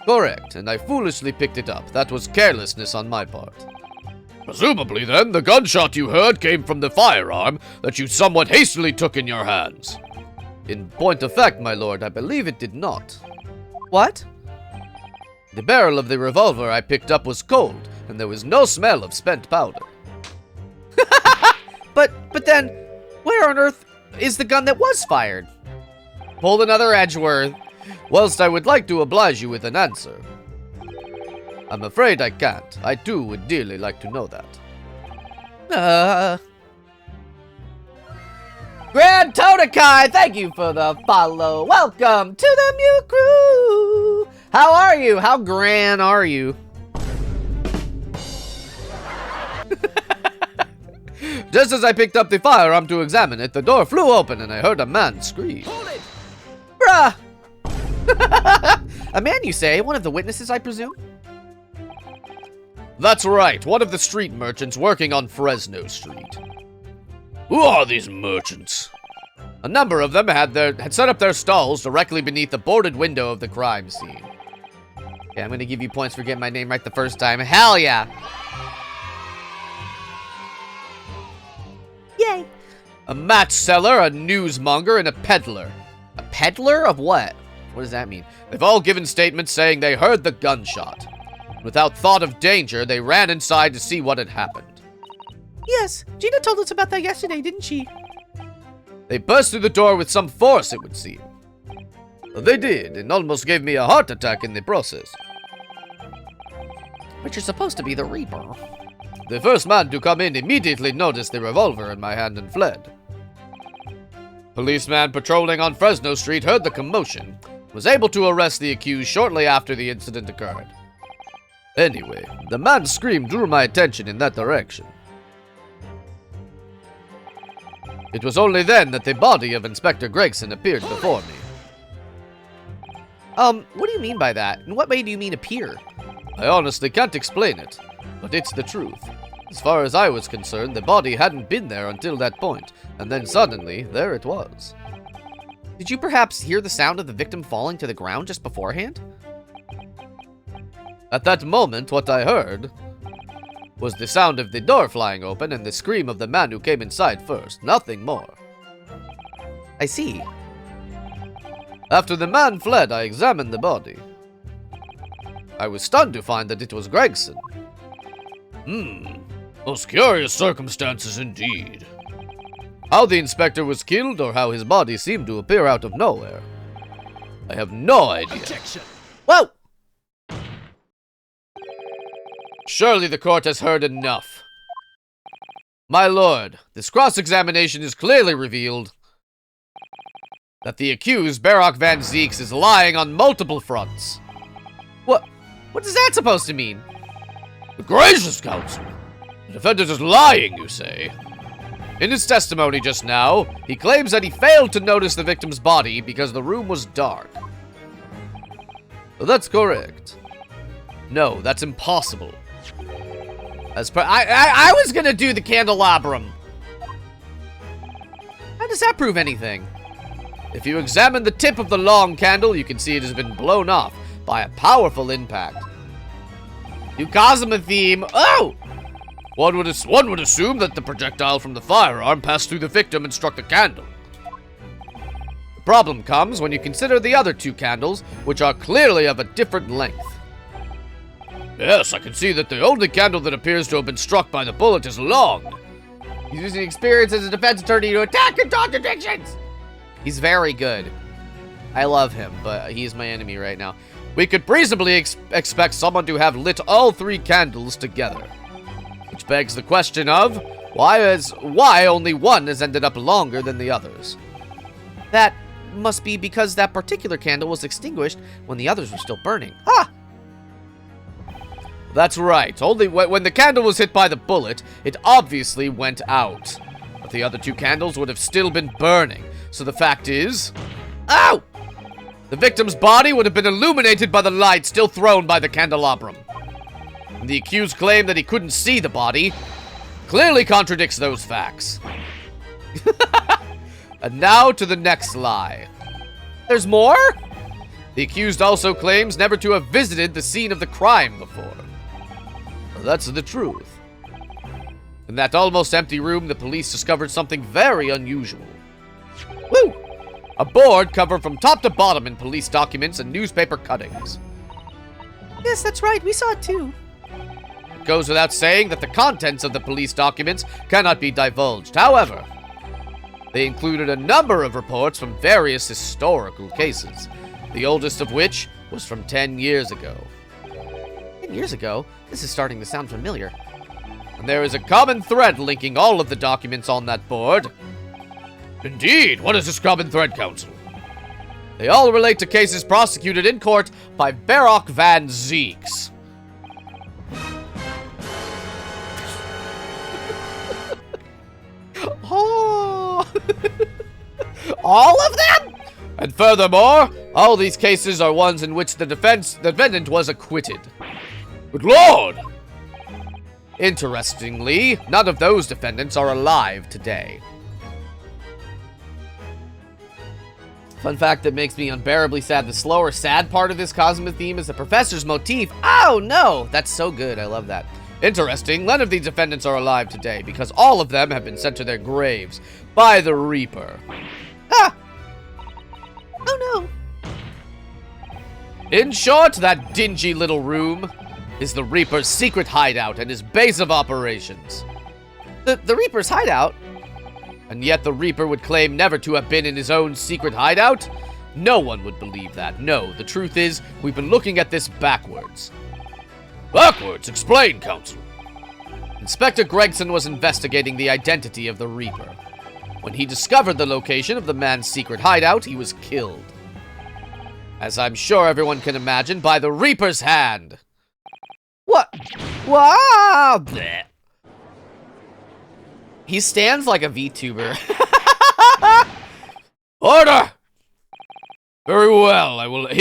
Correct, and I foolishly picked it up. That was carelessness on my part. Presumably, then, the gunshot you heard came from the firearm that you somewhat hastily took in your hands. In point of fact, my lord, I believe it did not. What? The barrel of the revolver I picked up was cold, and there was no smell of spent powder. But then, where on earth is the gun that was fired? Pulled another Edgeworth. Whilst I would like to oblige you with an answer, I'm afraid I can't. I too would dearly like to know that. Grand Totokai, thank you for the follow. Welcome to the Mew Crew. How are you? How grand are you? Just as I picked up the firearm to examine it, the door flew open and I heard a man scream. Hold it! Bruh! A man, you say? One of the witnesses, I presume? That's right, one of the street merchants working on Fresno Street. Who are these merchants? A number of them had set up their stalls directly beneath the boarded window of the crime scene. Okay, I'm gonna give you points for getting my name right the first time. Hell yeah! Yay! A match seller, a newsmonger, and a peddler. A peddler of what? What does that mean? They've all given statements saying they heard the gunshot. Without thought of danger, they ran inside to see what had happened. Yes, Gina told us about that yesterday, didn't she? They burst through the door with some force, it would seem. They did, and almost gave me a heart attack in the process. But you're supposed to be the Reaper. The first man to come in immediately noticed the revolver in my hand and fled. Policeman patrolling on Fresno Street heard the commotion, was able to arrest the accused shortly after the incident occurred. Anyway, the man's scream drew my attention in that direction. It was only then that the body of Inspector Gregson appeared before me. What do you mean by that? In what way do you mean appear? I honestly can't explain it, but it's the truth. As far as I was concerned, the body hadn't been there until that point, and then suddenly, there it was. Did you perhaps hear the sound of the victim falling to the ground just beforehand? At that moment, what I heard was the sound of the door flying open and the scream of the man who came inside first, nothing more. I see. After the man fled, I examined the body. I was stunned to find that it was Gregson. Most curious circumstances indeed. How the inspector was killed or how his body seemed to appear out of nowhere, I have no idea. Objection. Whoa! Surely the court has heard enough. My lord, this cross-examination has clearly revealed that the accused, Barock Van Zeeks, is lying on multiple fronts. What is that supposed to mean? Gracious counsel! The defendant is lying, you say? In his testimony just now, he claims that he failed to notice the victim's body because the room was dark. That's correct. No, that's impossible. I was gonna do the candelabrum. How does that prove anything? If you examine the tip of the long candle, you can see it has been blown off by a powerful impact. You Cosmo theme. Oh! One would assume that the projectile from the firearm passed through the victim and struck the candle. The problem comes when you consider the other two candles, which are clearly of a different length. Yes, I can see that the only candle that appears to have been struck by the bullet is long. He's using experience as a defense attorney to attack the contradictions. He's very good. I love him, but he's my enemy right now. We could reasonably expect someone to have lit all three candles together. Which begs the question of, why only one has ended up longer than the others? That must be because that particular candle was extinguished when the others were still burning. Ah! That's right. Only when the candle was hit by the bullet, it obviously went out. But the other two candles would have still been burning. So the fact is... Ow! The victim's body would have been illuminated by the light still thrown by the candelabrum. And the accused claim that he couldn't see the body clearly contradicts those facts. And now to the next lie. There's more? The accused also claims never to have visited the scene of the crime before. Well, that's the truth. In that almost empty room, the police discovered something very unusual. Woo! A board covered from top to bottom in police documents and newspaper cuttings. Yes, that's right. We saw it too. It goes without saying that the contents of the police documents cannot be divulged. However, they included a number of reports from various historical cases, the oldest of which was from 10 years ago. 10 years ago? This is starting to sound familiar. And there is a common thread linking all of the documents on that board. Indeed, what is this common thread, counsel? They all relate to cases prosecuted in court by Barock Van Zeeks. Oh! All of them? And furthermore, all these cases are ones in which the defendant was acquitted. Good lord! Interestingly, none of those defendants are alive today. Fun fact that makes me unbearably sad. The slower, sad part of this Cosmo theme is the professor's motif. Oh, no! That's so good. I love that. Interesting, none of these defendants are alive today because all of them have been sent to their graves by the Reaper. Ah! Oh, no. In short, that dingy little room is the Reaper's secret hideout and his base of operations. The Reaper's hideout? And yet the Reaper would claim never to have been in his own secret hideout? No one would believe that. No, the truth is, we've been looking at this backwards. Backwards? Explain, counsel. Inspector Gregson was investigating the identity of the Reaper. When he discovered the location of the man's secret hideout, he was killed. As I'm sure everyone can imagine, by the Reaper's hand. What? Wow! Blech. He stands like a VTuber. Order! Very well,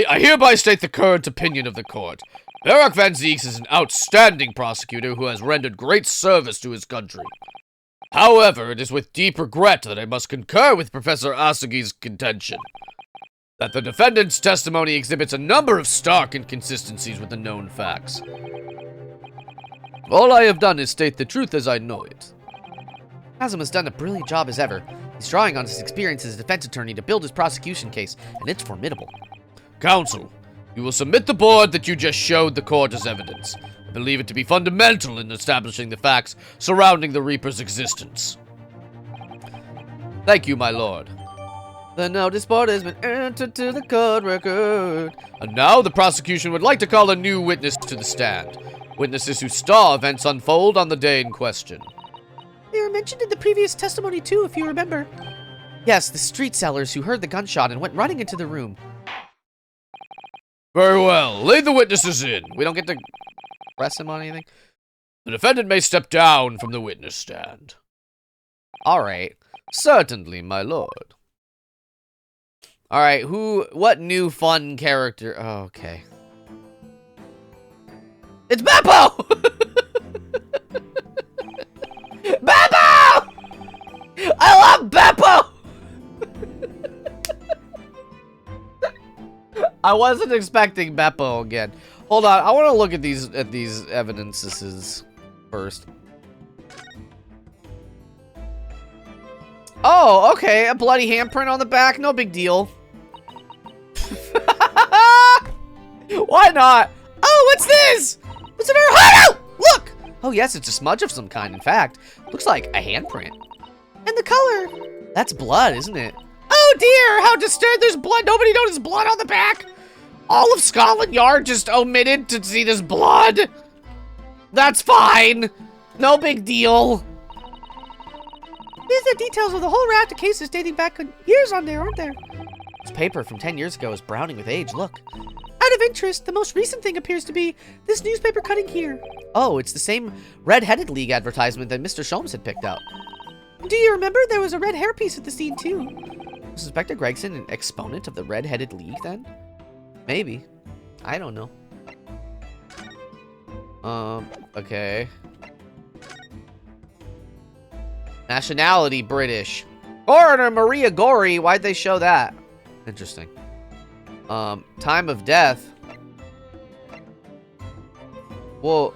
I hereby state the current opinion of the court. Barock Van Zeeks is an outstanding prosecutor who has rendered great service to his country. However, it is with deep regret that I must concur with Professor Asagi's contention that the defendant's testimony exhibits a number of stark inconsistencies with the known facts. All I have done is state the truth as I know it. Chasm has done a brilliant job as ever. He's drawing on his experience as a defense attorney to build his prosecution case, and it's formidable. Counsel, you will submit the board that you just showed the court as evidence. I believe it to be fundamental in establishing the facts surrounding the Reaper's existence. Thank you, my lord. The notice board has been entered to the court record. And now the prosecution would like to call a new witness to the stand. Witnesses who saw events unfold on the day in question. They were mentioned in the previous testimony too, if you remember. Yes, the street sellers who heard the gunshot and went running into the room. Very well. Lead the witnesses in. We don't get to press him on anything? The defendant may step down from the witness stand. Alright. Certainly, my lord. Alright, what new fun character? Oh, okay. It's Beppo! Beppo! I love Beppo! I wasn't expecting Beppo again. Hold on, I want to look at these evidences first. Oh, okay, a bloody handprint on the back, no big deal. Why not? Oh, what's this? Is it her hideout? Look! Oh yes, it's a smudge of some kind, in fact. Looks like a handprint. And the color. That's blood, isn't it? Oh dear, how disturbed, there's blood. Nobody noticed blood on the back. All of Scotland Yard just omitted to see this blood. That's fine. No big deal. These are details of the whole raft of cases dating back years on there, aren't there? This paper from 10 years ago is browning with age, look. Out of interest, the most recent thing appears to be this newspaper cutting here. Oh, it's the same Red-Headed League advertisement that Mr. Sholmes had picked out. Do you remember there was a red hairpiece at the scene too? Was Inspector Gregson an exponent of the Red-Headed League then? Maybe. I don't know. Okay. Nationality, British. Coroner Maria Gorey, why'd they show that? Interesting. Time of death. Well,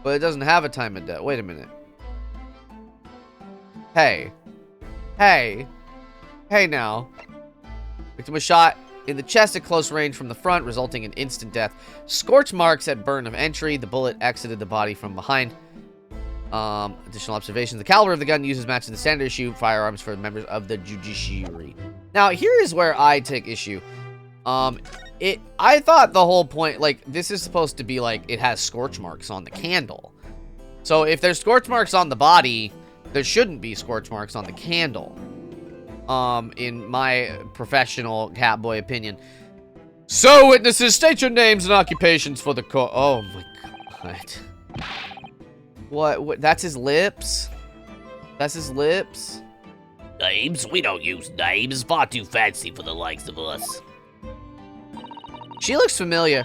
but it doesn't have a time of death. Wait a minute. Hey. Hey. Hey now. Victim was shot in the chest at close range from the front, resulting in instant death. Scorch marks at burn of entry. The bullet exited the body from behind. Additional observations. The caliber of the gun uses matches the standard issue firearms for members of the judiciary. Now, here is where I take issue. I thought the whole point, like, this is supposed to be like, it has scorch marks on the candle. So if there's scorch marks on the body, there shouldn't be scorch marks on the candle. In my professional Catboy opinion. So, witnesses, state your names and occupations for the court. Oh my god. What? That's his lips? That's his lips? Names? We don't use names. Far too fancy for the likes of us. She looks familiar.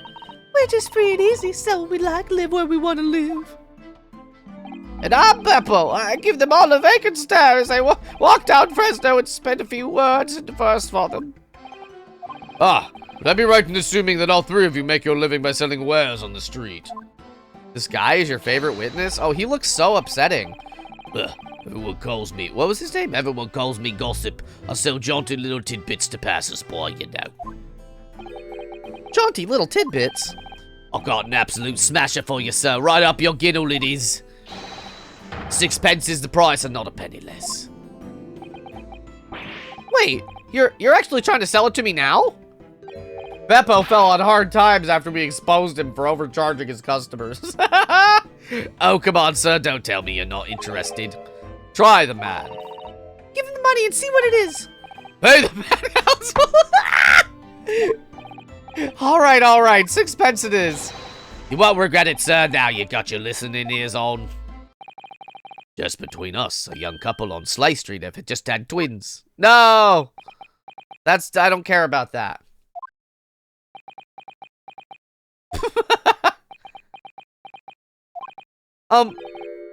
We're just free and easy, so we like live where we want to live. And I'm Beppo. I give them all a vacant stare as I walk down Fresno and spend a few words in the verse for them. Ah, would I be right in assuming that all three of you make your living by selling wares on the street? This guy is your favorite witness? Oh, he looks so upsetting. Everyone calls me. What was his name? Everyone calls me gossip. I sell jaunty little tidbits to passers-by, you know. Jaunty little tidbits? I got an absolute smasher for you, sir. Right up your giddle it is. 6p is the price and not a penny less. Wait, you're actually trying to sell it to me now? Beppo fell on hard times after we exposed him for overcharging his customers. Oh, come on, sir. Don't tell me you're not interested. Try the man. Give him the money and see what it is. Pay the man. All right. 6p it is. You won't regret it, sir. Now you got your listening ears on. Just between us, a young couple on Slay Street have just had twins. No! I don't care about that.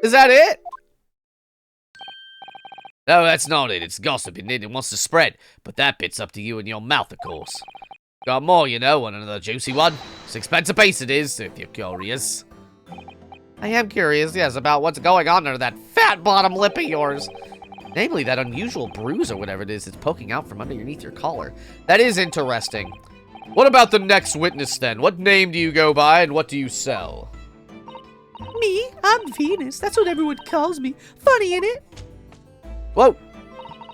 Is that it? No, that's not it. It's gossiping it wants to spread. But that bit's up to you and your mouth, of course. Got more, you know, want another juicy one? 6p a piece it is, if you're curious. I am curious, yes, about what's going on under that fat bottom lip of yours. Namely, that unusual bruise or whatever it is that's poking out from underneath your collar. That is interesting. What about the next witness, then? What name do you go by, and what do you sell? Me? I'm Venus. That's what everyone calls me. Funny, innit? Whoa.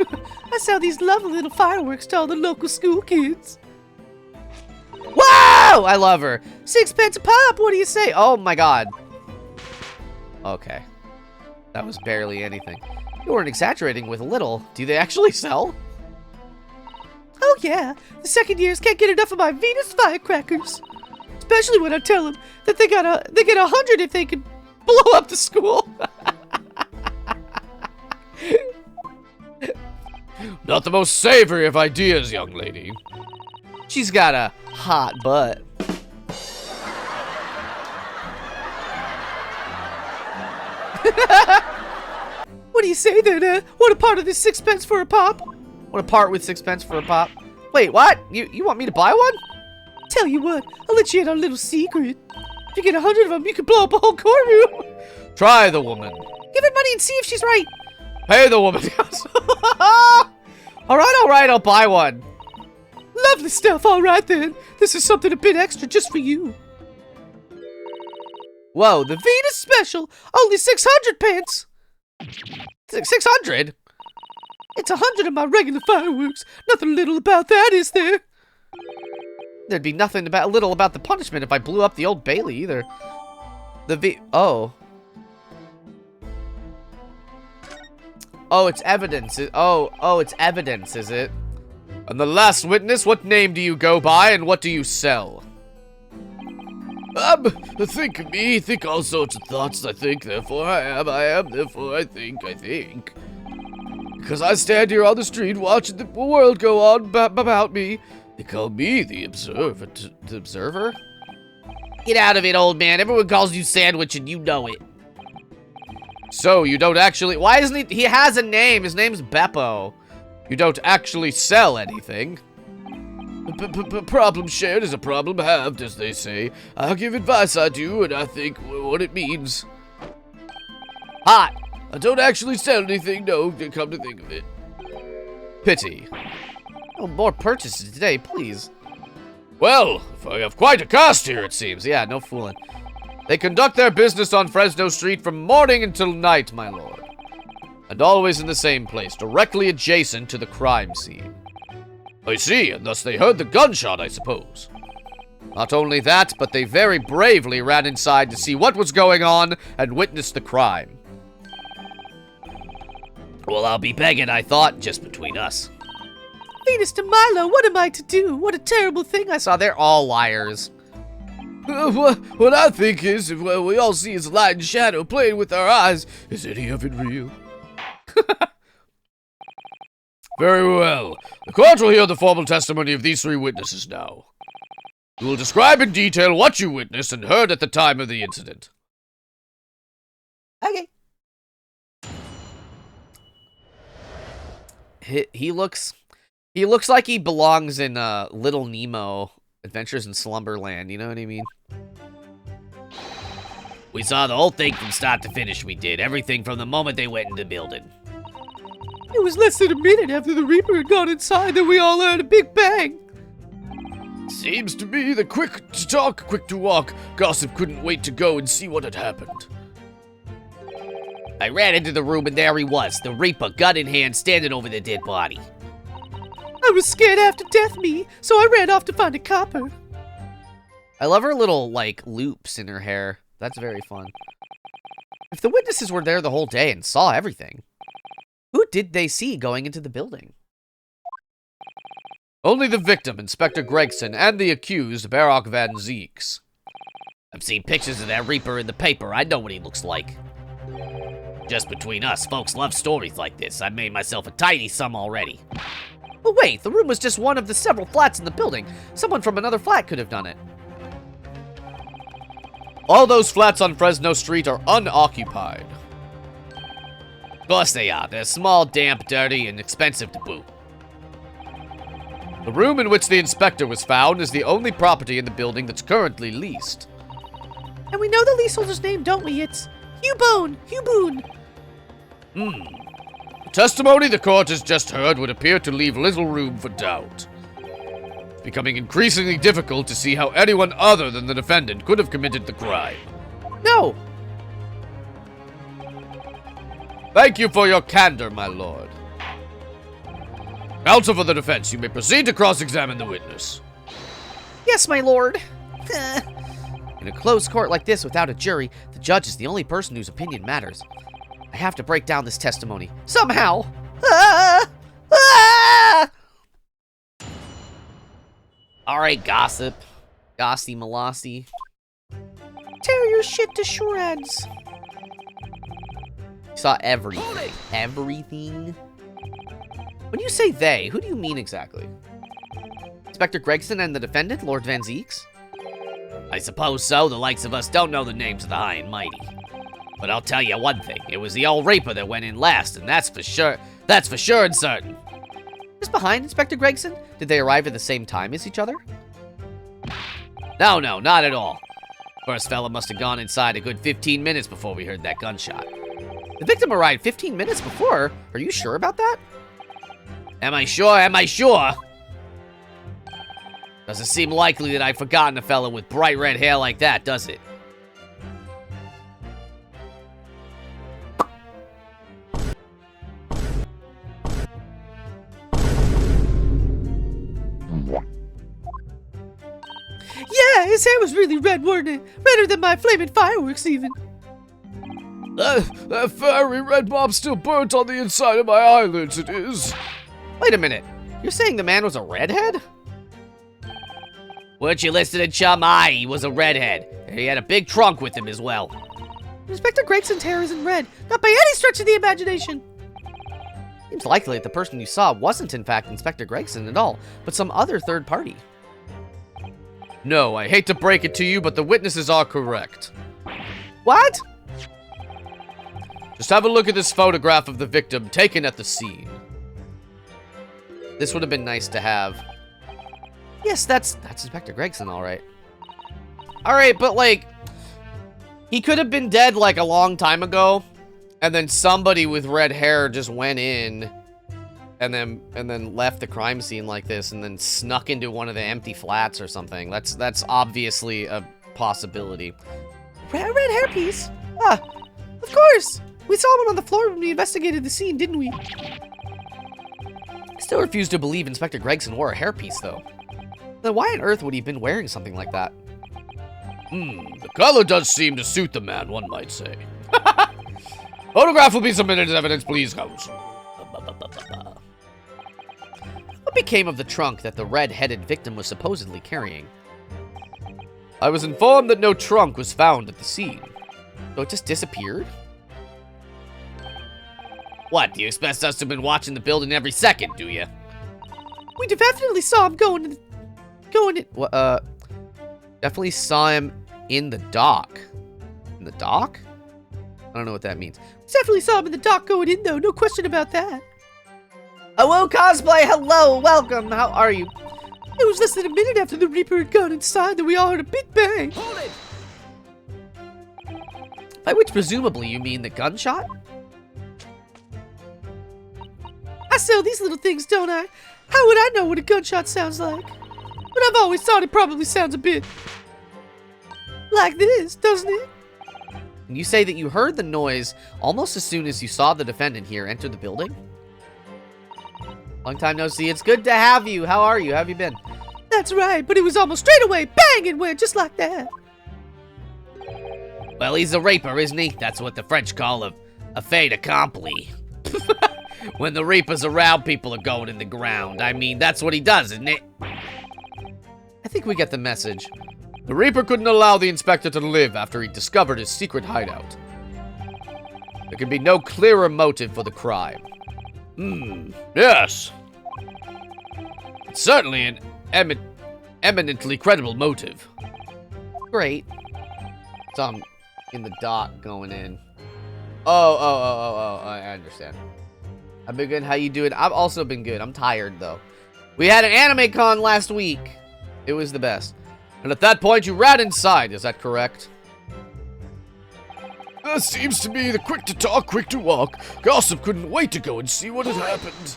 I sell these lovely little fireworks to all the local school kids. Wow! I love her. 6 pence a pop, what do you say? Oh my god. Okay. That was barely anything. You weren't exaggerating with little. Do they actually sell? Oh yeah, the second years can't get enough of my Venus firecrackers. Especially when I tell them that they get 100 if they can blow up the school. Not the most savory of ideas, young lady. She's got a hot butt. What do you say then, Want a part of this 6 pence for a pop? Want to part with 6 pence for a pop? Wait, what? You want me to buy one? Tell you what, I'll let you in on a little secret. If you get 100 of them, you can blow up a whole courtroom. Try the woman. Give her money and see if she's right. Pay the woman. All right, I'll buy one. Lovely stuff, all right then. This is something a bit extra just for you. Whoa, the Venus special, only 600 pence. 600? It's 100 of my regular fireworks. Nothing little about that, is there? There'd be nothing little about the punishment if I blew up the Old Bailey either. Oh, it's evidence. Oh, it's evidence, is it? And the last witness, what name do you go by and what do you sell? Think all sorts of thoughts, I think, therefore I am, therefore I think. Because I stand here on the street watching the world go on about me, they call me the Observer. The Observer? Get out of it, old man. Everyone calls you Sandwich and you know it. So, you don't actually— Why isn't he has a name. His name's Beppo. You don't actually sell anything. Problem shared is a problem halved, as they say. I'll give advice, I do, and I think what it means. Hot. I don't actually sell anything, no, come to think of it. Pity. Oh, more purchases today, please. Well, I have quite a cast here, it seems. Yeah, no fooling. They conduct their business on Fresno Street from morning until night, my lord. And always in the same place, directly adjacent to the crime scene. I see, and thus they heard the gunshot, I suppose. Not only that, but they very bravely ran inside to see what was going on and witnessed the crime. Well, I'll be begging, I thought, just between us. Venus de Milo, what am I to do? What a terrible thing I saw. They're all liars. What I think is, if we all see is light and shadow playing with our eyes, is any of it real? Very well. The court will hear the formal testimony of these 3 witnesses now. You will describe in detail what you witnessed and heard at the time of the incident. Okay. He looks like he belongs in Little Nemo, Adventures in Slumberland, you know what I mean? We saw the whole thing from start to finish, we did. Everything from the moment they went in the building. It was less than a minute after the Reaper had gone inside that we all heard a big bang. Seems to me that quick to talk, quick to walk. Gossip couldn't wait to go and see what had happened. I ran into the room and there he was, the Reaper, gun in hand, standing over the dead body. I was scared half to death, me, so I ran off to find a copper. I love her little, like, loops in her hair. That's very fun. If the witnesses were there the whole day and saw everything, who did they see going into the building? Only the victim, Inspector Gregson, and the accused, Baroque Van Zeeks. I've seen pictures of that Reaper in the paper. I know what he looks like. Just between us, folks love stories like this. I've made myself a tidy sum already. But wait, the room was just one of the several flats in the building. Someone from another flat could have done it. All those flats on Fresno Street are unoccupied. Of course they are. They're small, damp, dirty, and expensive to boot. The room in which the inspector was found is the only property in the building that's currently leased. And we know the leaseholder's name, don't we? It's Hugh Boone. The testimony the court has just heard would appear to leave little room for doubt. It's becoming increasingly difficult to see how anyone other than the defendant could have committed the crime. No! Thank you for your candor, my lord. Counsel for the defense, you may proceed to cross-examine the witness. Yes, my lord. In a closed court like this without a jury, the judge is the only person whose opinion matters. I have to break down this testimony. Somehow! Ah! Ah! Alright, gossip. Gossy Molossi. Tear your shit to shreds. You saw everything. Everything? When you say they, who do you mean exactly? Inspector Gregson and the defendant, Lord Van Zeeks? I suppose so. The likes of us don't know the names of the high and mighty. But I'll tell you one thing. It was the old Reaper that went in last, and that's for sure and certain. Just behind Inspector Gregson? Did they arrive at the same time as each other? No, not at all. First fella must have gone inside a good 15 minutes before we heard that gunshot. The victim arrived 15 minutes before. Are you sure about that? Am I sure? Am I sure? Doesn't seem likely that I've forgotten a fella with bright red hair like that, does it? Yeah, his hair was really red, wasn't it? Redder than my flaming fireworks, even. That fiery red mob still burnt on the inside of my eyelids, it is. Wait a minute. You're saying the man was a redhead? Weren't you listening, chum? Aye, he was a redhead. He had a big trunk with him as well. Inspector Gregson's hair isn't red. Not by any stretch of the imagination. Seems likely that the person you saw wasn't in fact Inspector Gregson at all, but some other third party. No, I hate to break it to you, but the witnesses are correct. What? Just have a look at this photograph of the victim taken at the scene. This would have been nice to have. Yes, that's Inspector Gregson, alright. Alright, but like, he could have been dead like a long time ago, and then somebody with red hair just went in and then left the crime scene like this and then snuck into one of the empty flats or something. That's obviously a possibility. Red hairpiece? Ah, of course. We saw one on the floor when we investigated the scene, didn't we? I still refuse to believe Inspector Gregson wore a hairpiece, though. Then why on earth would he have been wearing something like that? The color does seem to suit the man, one might say. Photograph will be submitted as evidence, please, counsel. What became of the trunk that the red-headed victim was supposedly carrying? I was informed that no trunk was found at the scene. So it just disappeared? What, do you expect us to have been watching the building every second, do you? We definitely saw him going in. Definitely saw him in the dock. In the dock? I don't know what that means. Definitely saw him in the dock going in, though. No question about that. Hello, Cosplay. Hello. Welcome. How are you? It was less than a minute after the Reaper had gone inside that we all heard a big bang. Hold it! By which presumably you mean the gunshot? I sell these little things, don't I? How would I know what a gunshot sounds like? But I've always thought it probably sounds a bit like this, doesn't it? And you say that you heard the noise almost as soon as you saw the defendant here enter the building? Long time no see. It's good to have you. How are you? How have you been? That's right, but it was almost straight away. Bang! It went just like that. Well, he's a Reaper, isn't he? That's what the French call a fait accompli. When the Reaper's around, people are going in the ground. I mean, that's what he does, isn't it? I think we get the message. The Reaper couldn't allow the inspector to live after he discovered his secret hideout. There can be no clearer motive for the crime. Yes. It's certainly an eminently credible motive. Great. Some in the dock going in. Oh, I understand. I've been good. How you doing? I've also been good. I'm tired, though. We had an anime con last week. It was the best. And at that point, you ran inside. Is that correct? That seems to be the quick to talk, quick to walk. Gossip couldn't wait to go and see what had happened.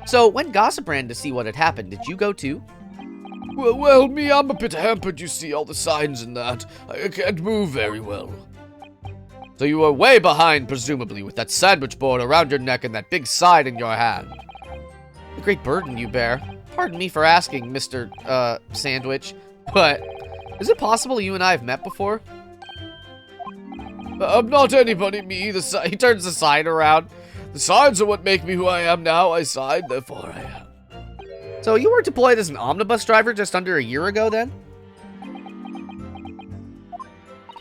So, when Gossip ran to see what had happened, did you go too? Well, I'm a bit hampered, you see, all the signs and that. I can't move very well. So you were way behind, presumably, with that sandwich board around your neck and that big sign in your hand. A great burden you bear. Pardon me for asking, Mr. Sandwich, but is it possible you and I have met before? I'm not anybody, me. He turns the sign around. The signs are what make me who I am now. I signed, therefore I am. So you were deployed as an omnibus driver just under a year ago, then?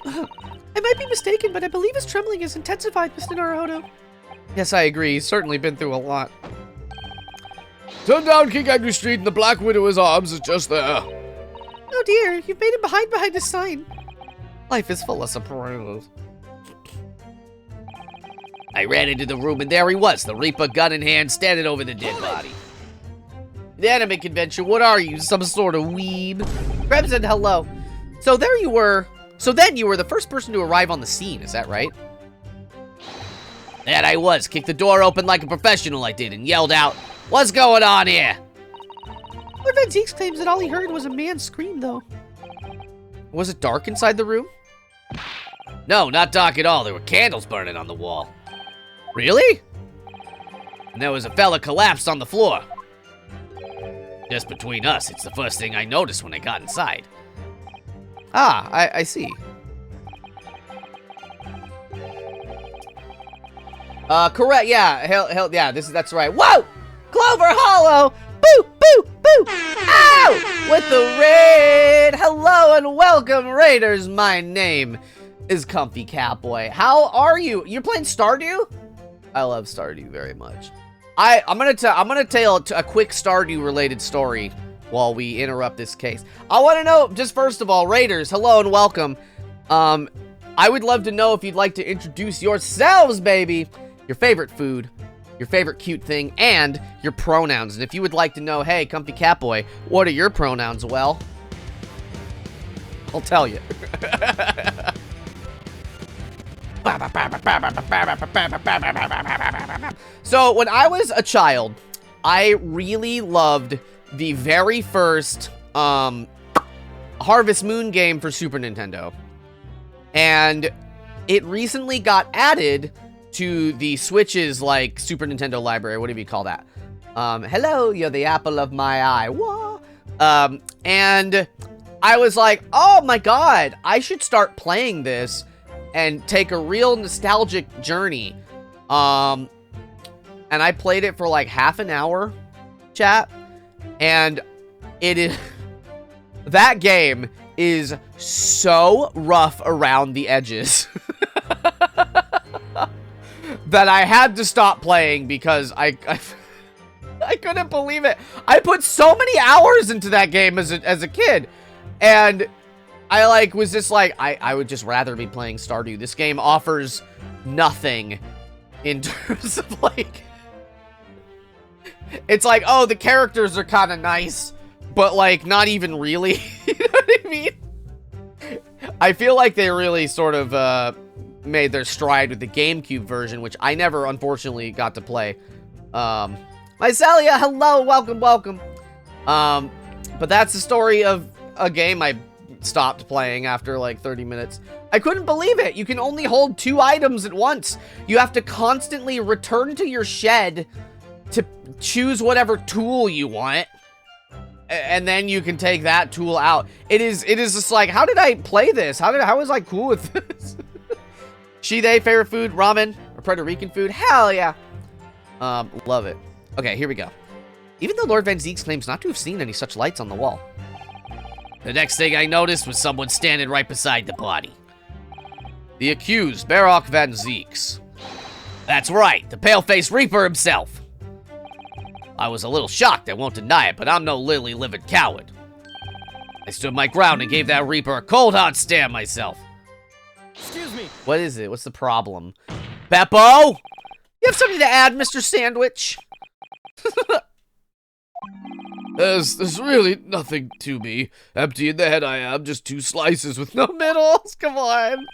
I might be mistaken, but I believe his trembling has intensified, Mr. Naruto. Yes, I agree. He's certainly been through a lot. Turn down King Angry Street and the Black Widower's arms is just there. Oh dear, you've made him behind the sign. Life is full of surprises. I ran into the room and there he was, the Reaper gun in hand, standing over the dead body. The anime convention, what are you, some sort of weeb? Crimson, hello. So there you were. So then you were the first person to arrive on the scene, is that right? That I was, kicked the door open like a professional I did and yelled out, "What's going on here?" Lord Van Zeeks claims that all he heard was a man scream, though. Was it dark inside the room? No, not dark at all. There were candles burning on the wall. Really? And there was a fella collapsed on the floor. Just between us, it's the first thing I noticed when I got inside. Ah, I see. Correct, yeah, hell, yeah, that's right. Whoa! Clover Hollow! Boo, boo, boo! Ow! With the raid! Hello and welcome, Raiders! My name is Comfy Catboy. How are you? You're playing Stardew? I love Stardew very much. I'm gonna tell a quick Stardew related story while we interrupt this case. I want to know, just first of all, Raiders, hello and welcome. I would love to know if you'd like to introduce yourselves, baby. Your favorite food, your favorite cute thing, and your pronouns. And if you would like to know, hey, Comfy Catboy, what are your pronouns? Well, I'll tell you. So, when I was a child, I really loved the very first Harvest Moon game for Super Nintendo. And it recently got added to the Switch's, like, Super Nintendo library, whatever you call that. Hello, you're the apple of my eye. Whoa. And I was like, oh my god, I should start playing this and take a real nostalgic journey. And I played it for like half an hour, chat, and it is... that game is so rough around the edges that I had to stop playing because I couldn't believe it. I put so many hours into that game as a kid, and I like was just like I would just rather be playing Stardew. This game offers nothing in terms of like, it's like, oh, the characters are kind of nice, but like not even really. You know what I mean? I feel like they really sort of made their stride with the GameCube version, which I never unfortunately got to play. Mycelia, hello, welcome. But that's the story of a game I stopped playing after like 30 minutes. I couldn't believe it. You can only hold 2 items at once. You have to constantly return to your shed to choose whatever tool you want, and then you can take that tool out. It is just like, how did I play this? How was I cool with this? She, they, favorite food, ramen or Puerto Rican food? Hell yeah. Love it. Okay, here we go. Even though Lord Van Zeeks claims not to have seen any such lights on the wall. The next thing I noticed was someone standing right beside the body. The accused, Barok Van Zeeks. That's right, the pale-faced Reaper himself. I was a little shocked, I won't deny it, but I'm no lily-livered coward. I stood my ground and gave that Reaper a cold hard stare myself. Excuse me. What is it? What's the problem? Beppo? You have something to add, Mr. Sandwich? There's really nothing to me. Empty in the head I am, just 2 slices with no Middles, come on.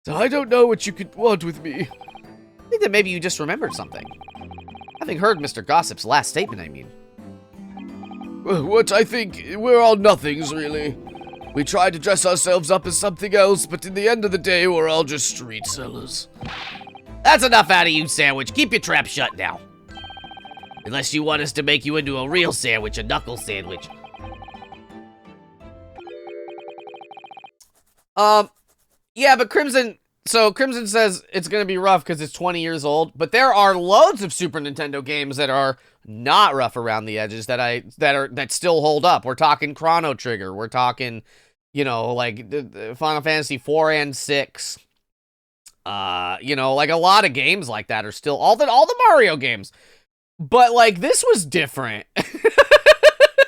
So I don't know what you could want with me. I think that maybe you just remembered something. Having heard Mr. Gossip's last statement, I mean. What I think, we're all nothings, really. We try to dress ourselves up as something else, but in the end of the day, we're all just street sellers. That's enough out of you, Sandwich. Keep your trap shut now. Unless you want us to make you into a real sandwich, a knuckle sandwich. Yeah, but Crimson... So, Crimson says it's gonna be rough because it's 20 years old, but there are loads of Super Nintendo games that are not rough around the edges that still hold up. We're talking Chrono Trigger. We're talking, you know, like the Final Fantasy 4 and 6. You know, like a lot of games like that are still all the Mario games. But like this was different.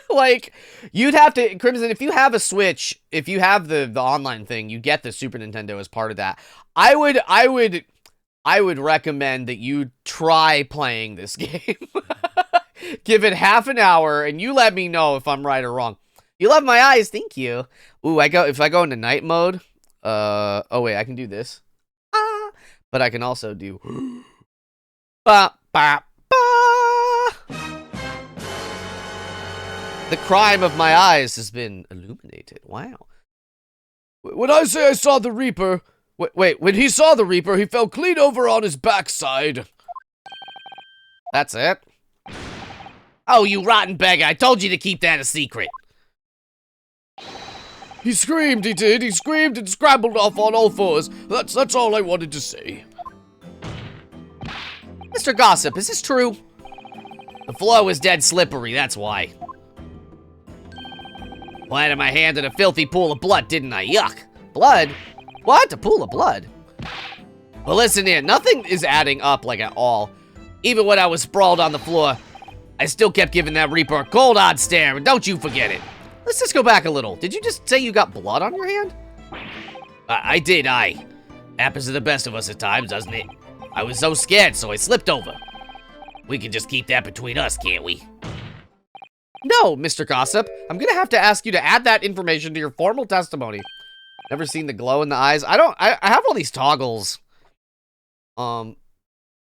Like, you'd have to, Crimson, if you have a Switch, if you have the online thing, you get the Super Nintendo as part of that. I would recommend that you try playing this game. Give it half an hour, and you let me know if I'm right or wrong. You love my eyes, thank you. Ooh, if I go into night mode, oh wait, I can do this. But I can also do ba ba ba. The crime of my eyes has been illuminated. Wow. When I say I saw the Reaper... Wait, when he saw the Reaper, he fell clean over on his backside. That's it? Oh, you rotten beggar. I told you to keep that a secret. He screamed, he did. He screamed and scrambled off on all fours. That's all I wanted to say. Mr. Gossip, is this true? The floor was dead slippery, that's why. Planted my hand in a filthy pool of blood, didn't I? Yuck. Blood? What? A pool of blood? Well, listen here. Nothing is adding up, like, at all. Even when I was sprawled on the floor, I still kept giving that Reaper a cold hard stare, and don't you forget it. Let's just go back a little. Did you just say you got blood on your hand? I did. Happens to the best of us at times, doesn't it? I was so scared, so I slipped over. We can just keep that between us, can't we? No, Mr. Gossip. I'm gonna have to ask you to add that information to your formal testimony. Never seen the glow in the eyes. I have all these toggles. But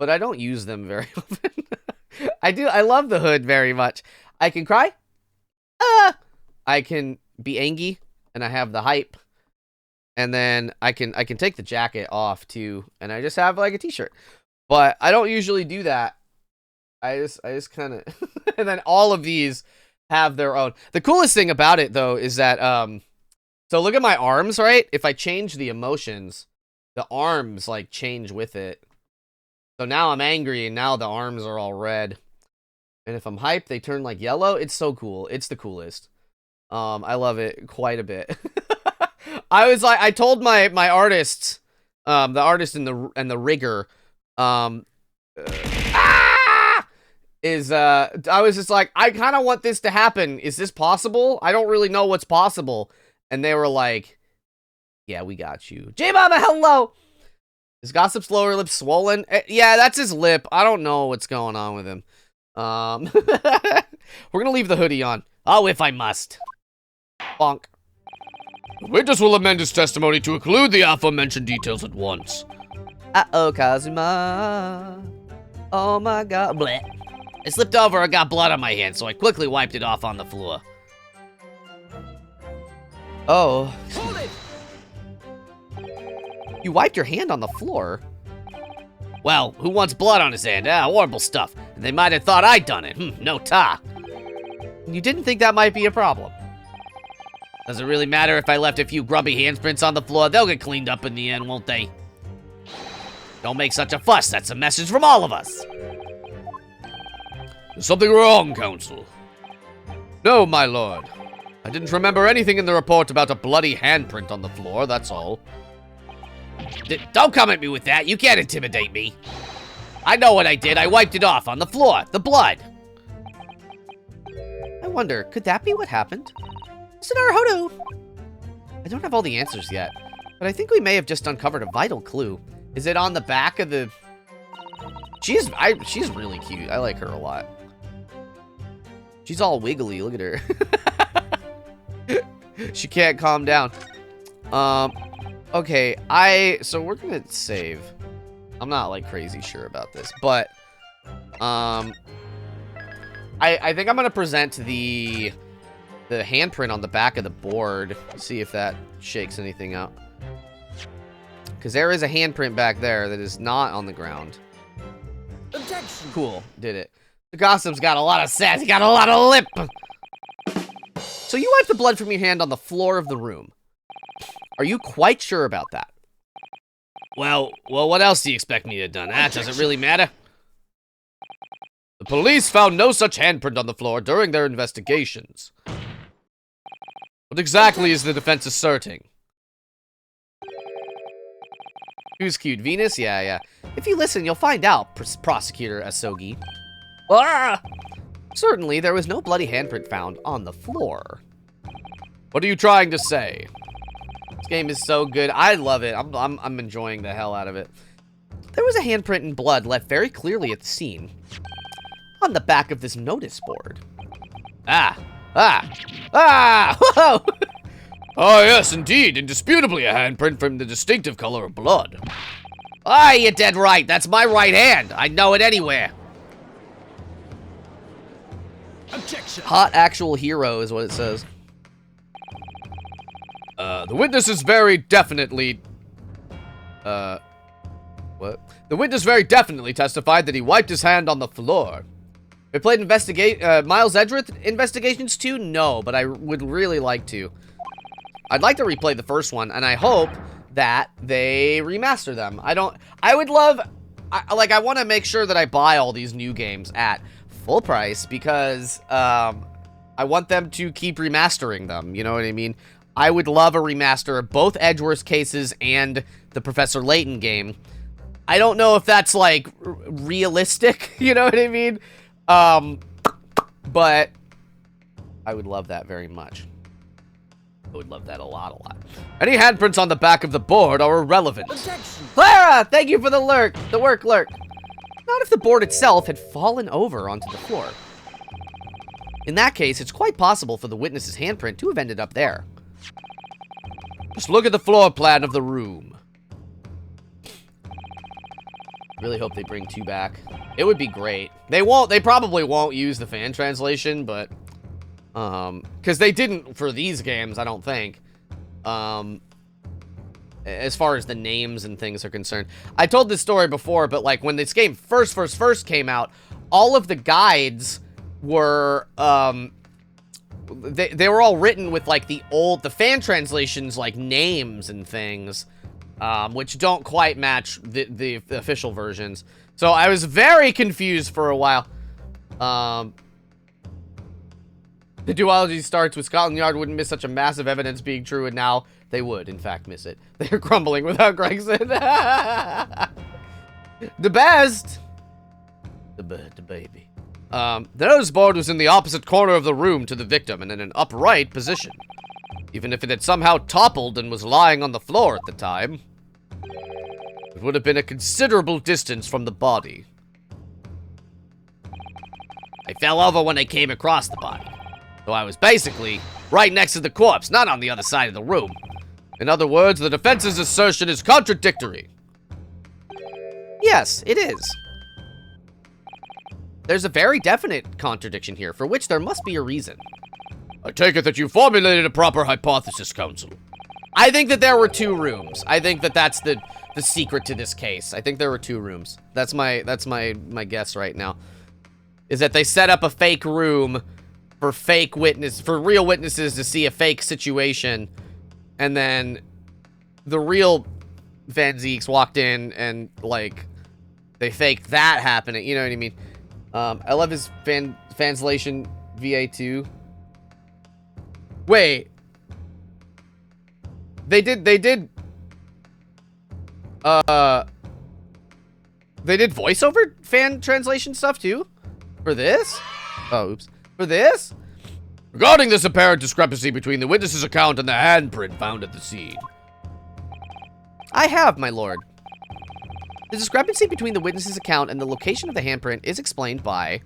I don't use them very often. I love the hood very much. I can cry. I can be angry, and I have the hype. And then I can take the jacket off too, and I just have like a t-shirt. But I don't usually do that. I just kind of and then all of these have their own. The coolest thing about it though is that so look at my arms, right? If I change the emotions, the arms like change with it. So now I'm angry and now the arms are all red. And if I'm hyped, they turn like yellow. It's so cool. It's the coolest. I love it quite a bit. I told my artists, the artist and the rigger, I was just like, I kind of want this to happen. Is this possible? I don't really know what's possible. And they were like, yeah, we got you. J-Mama, hello! Is Gossip's lower lip swollen? Yeah, that's his lip. I don't know what's going on with him. We're gonna leave the hoodie on. Oh, if I must. Bonk. The witness will amend his testimony to include the aforementioned details at once. Uh-oh, Kazuma. Oh my god. Blech. I slipped over and got blood on my hand, so I quickly wiped it off on the floor. Oh. Hold it! You wiped your hand on the floor? Well, who wants blood on his hand? Horrible stuff. And they might have thought I'd done it. No ta. You didn't think that might be a problem? Does it really matter if I left a few grubby handprints on the floor? They'll get cleaned up in the end, won't they? Don't make such a fuss. That's a message from all of us. There's something wrong, Counsel. No, my lord. I didn't remember anything in the report about a bloody handprint on the floor, that's all. Don't come at me with that. You can't intimidate me. I know what I did. I wiped it off on the floor. The blood. I wonder, could that be what happened? Mr. Naruhodo! I don't have all the answers yet, but I think we may have just uncovered a vital clue. Is it on the back of the... She's really cute. I like her a lot. She's all wiggly. Look at her. She can't calm down. Okay, so we're gonna save. I'm not like crazy sure about this, but I think I'm gonna present the the handprint on the back of the board. See if that shakes anything up. Because there is a handprint back there that is not on the ground. Objection. Cool, did it. The Gossip's got a lot of sass, he got a lot of lip! So you wiped the blood from your hand on the floor of the room. Are you quite sure about that? Well, what else do you expect me to have done? Does it really matter? The police found no such handprint on the floor during their investigations. What exactly is the defense asserting? Who's cute? Venus? Yeah. If you listen, you'll find out, Prosecutor Asogi. Ah! Certainly, there was no bloody handprint found on the floor. What are you trying to say? This game is so good. I love it. I'm enjoying the hell out of it. There was a handprint in blood left very clearly at the scene. On the back of this notice board. Whoa! Oh, yes, indeed. Indisputably a handprint from the distinctive color of blood. Ah, you're dead right. That's my right hand. I'd know it anywhere. Objection. Hot actual hero is what it says. The witness is very definitely... What? The witness very definitely testified that he wiped his hand on the floor. We played Miles Edgeworth investigations too? No, but I would really like to. I'd like to replay the first one, and I hope that they remaster them. I want to make sure that I buy all these new games at full price because I want them to keep remastering them. You know what I mean? I would love a remaster of both Edgeworth cases and the Professor Layton game. I don't know if that's, like, realistic, you know what I mean? But I would love that very much. I would love that a lot. Any handprints on the back of the board are irrelevant. Objection. Clara, thank you for the work, lurk. Not if the board itself had fallen over onto the floor. In that case, it's quite possible for the witness's handprint to have ended up there. Just look at the floor plan of the room. Really hope they bring 2 back. It would be great. They probably won't use the fan translation, but because they didn't for these games, I don't think. As far as the names and things are concerned. I told this story before, but like when this game first came out, all of the guides were they were all written with like the fan translations, like names and things. Which don't quite match the official versions. So I was very confused for a while. The duology starts with Scotland Yard wouldn't miss such a massive evidence being true, and now they would, in fact, miss it. They're crumbling without Gregson. The best! The baby. The notice board was in the opposite corner of the room to the victim and in an upright position. Even if it had somehow toppled and was lying on the floor at the time, it would have been a considerable distance from the body. I fell over when I came across the body. So I was basically right next to the corpse, not on the other side of the room. In other words, the defense's assertion is contradictory. Yes, it is. There's a very definite contradiction here, for which there must be a reason. I take it that you formulated a proper hypothesis, counsel. I think that there were 2 rooms. I think that that's the secret to this case. I think there were 2 rooms. That's my guess right now. Is that they set up a fake room for real witnesses to see a fake situation, and then the real Van Zeeks walked in and like they faked that happening. You know what I mean? I love his translation VA2. Wait. They did voiceover fan translation stuff too? For this? Oh, oops. For this? Regarding this apparent discrepancy between the witness's account and the handprint found at the scene. I have, my lord. The discrepancy between the witness's account and the location of the handprint is explained by...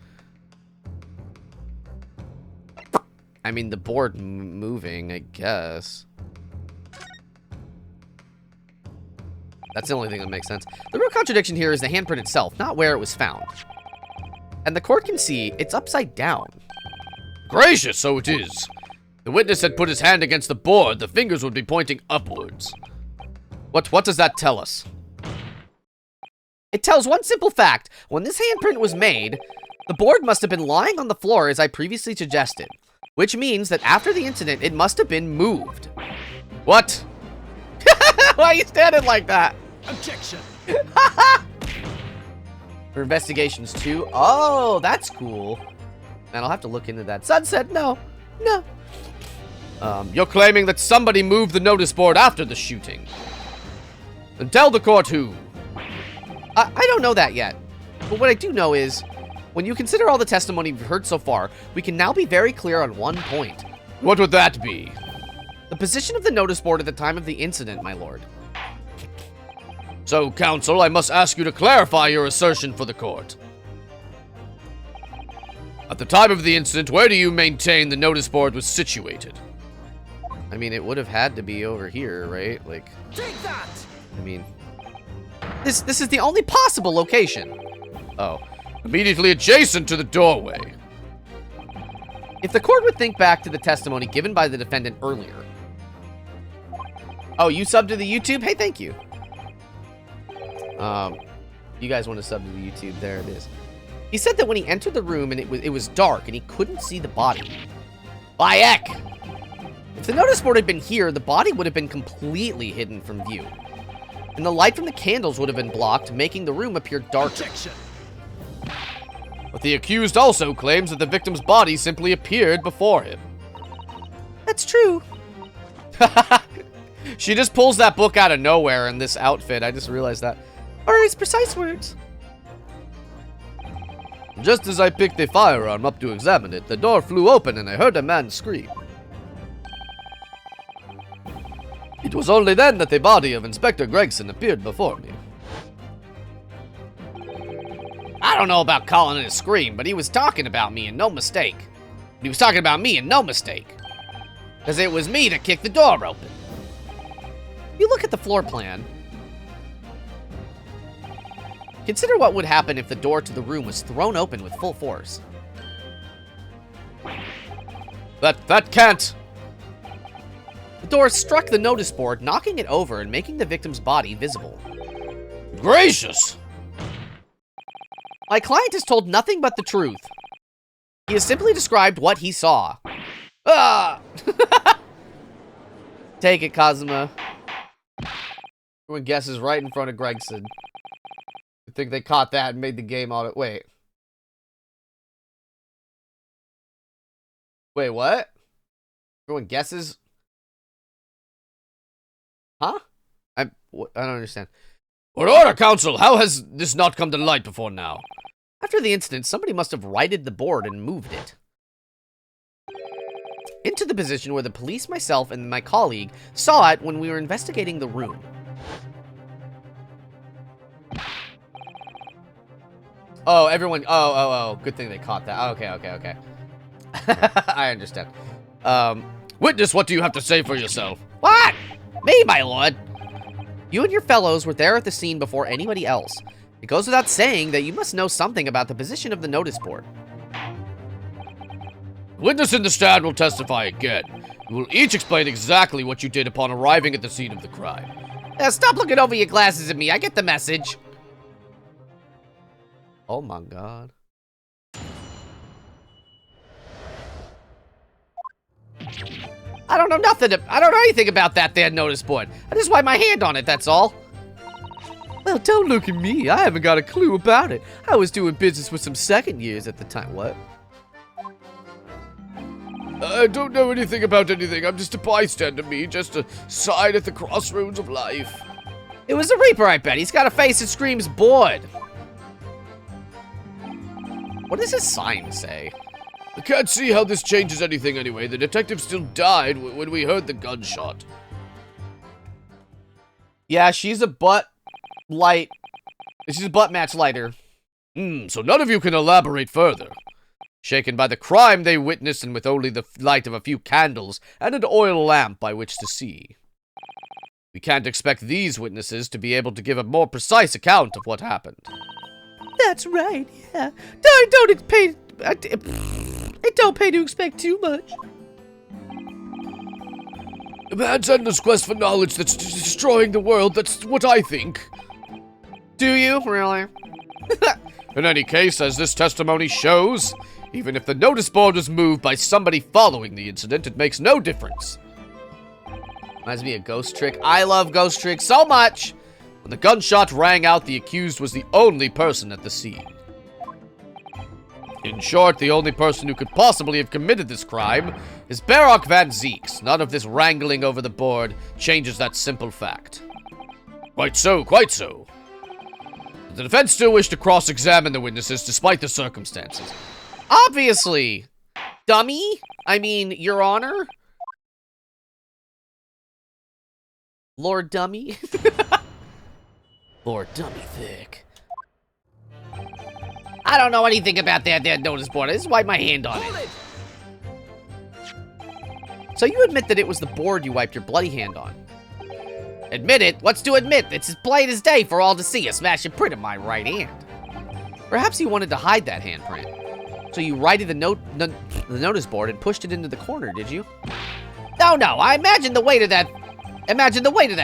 I mean, the board moving, I guess. That's the only thing that makes sense. The real contradiction here is the handprint itself, not where it was found. And the court can see it's upside down. Gracious, so it is. The witness had put his hand against the board, the fingers would be pointing upwards. What does that tell us? It tells one simple fact. When this handprint was made, the board must have been lying on the floor as I previously suggested. Which means that after the incident, it must have been moved. What? Why are you standing like that? Objection. For investigations too. Oh, that's cool. Man, I'll have to look into that. Sunset, no. No. You're claiming that somebody moved the notice board after the shooting. Then tell the court who. I don't know that yet. But what I do know is, when you consider all the testimony we've heard so far, we can now be very clear on one point. What would that be? The position of the notice board at the time of the incident, my lord. So, counsel, I must ask you to clarify your assertion for the court. At the time of the incident, where do you maintain the notice board was situated? I mean, it would have had to be over here, right? Like, Take that. I mean, this is the only possible location. Oh, immediately adjacent to the doorway. If the court would think back to the testimony given by the defendant earlier. Oh, you subbed to the YouTube? Hey, thank you. You guys want to sub to the YouTube? There it is. He said that when he entered the room and it was dark and he couldn't see the body. By heck! If the notice board had been here, the body would have been completely hidden from view. And the light from the candles would have been blocked, making the room appear darker. Objection. But the accused also claims that the victim's body simply appeared before him. That's true. She just pulls that book out of nowhere in this outfit. I just realized that. Or his precise words. Just as I picked a firearm up to examine it, the door flew open and I heard a man scream. It was only then that the body of Inspector Gregson appeared before me. I don't know about calling it a scream, but he was talking about me and no mistake. He was talking about me and no mistake. Because it was me that kicked the door open. You look at the floor plan. Consider what would happen if the door to the room was thrown open with full force. That can't. The door struck the notice board, knocking it over and making the victim's body visible. Gracious! My client has told nothing but the truth. He has simply described what he saw. Ah! Take it, Kazuma. Everyone guesses right in front of Gregson. I think they caught that and made the game on it. Wait. Wait, what? Everyone guesses? Huh? I don't understand. Order, counsel! How has this not come to light before now? After the incident, somebody must have righted the board and moved it into the position where the police, myself, and my colleague saw it when we were investigating the room. Oh, everyone. Oh. Good thing they caught that. Okay. I understand. Witness, what do you have to say for yourself? What? Me, my lord. You and your fellows were there at the scene before anybody else. It goes without saying that you must know something about the position of the notice board. Witness in the stand will testify again. You will each explain exactly what you did upon arriving at the scene of the crime. Stop looking over your glasses at me. I get the message. Oh my god. I don't know nothing. I don't know anything about that there notice board. I just wiped my hand on it, that's all. Well, don't look at me. I haven't got a clue about it. I was doing business with some second years at the time. What? I don't know anything about anything. I'm just a bystander, me. Just a sign at the crossroads of life. It was a Reaper, I bet. He's got a face that screams bored. What does his sign say? I can't see how this changes anything anyway. The detective still died when we heard the gunshot. Yeah, she's a butt light. She's a butt match lighter. So none of you can elaborate further. Shaken by the crime they witnessed and with only the light of a few candles and an oil lamp by which to see. We can't expect these witnesses to be able to give a more precise account of what happened. That's right, yeah. I don't pay to expect too much. A man's endless quest for knowledge that's destroying the world, that's what I think. Do you? Really? In any case, as this testimony shows, even if the notice board was moved by somebody following the incident, it makes no difference. Reminds me of Ghost Trick. I love Ghost Trick so much! When the gunshot rang out, the accused was the only person at the scene. In short, the only person who could possibly have committed this crime is Barok Van Zeeks. None of this wrangling over the board changes that simple fact. Quite so, quite so. The defense still wish to cross-examine the witnesses despite the circumstances. Obviously! Dummy? I mean, Your Honor? Lord Dummy? Lord Dummy Thick. I don't know anything about that notice board. I just wiped my hand on it. So you admit that it was the board you wiped your bloody hand on? Admit it? What's to admit? It's as plain as day for all to see. A smashing print of my right hand. Perhaps you wanted to hide that handprint. So you righted the notice board and pushed it into the corner, did you? No, I imagine the weight of that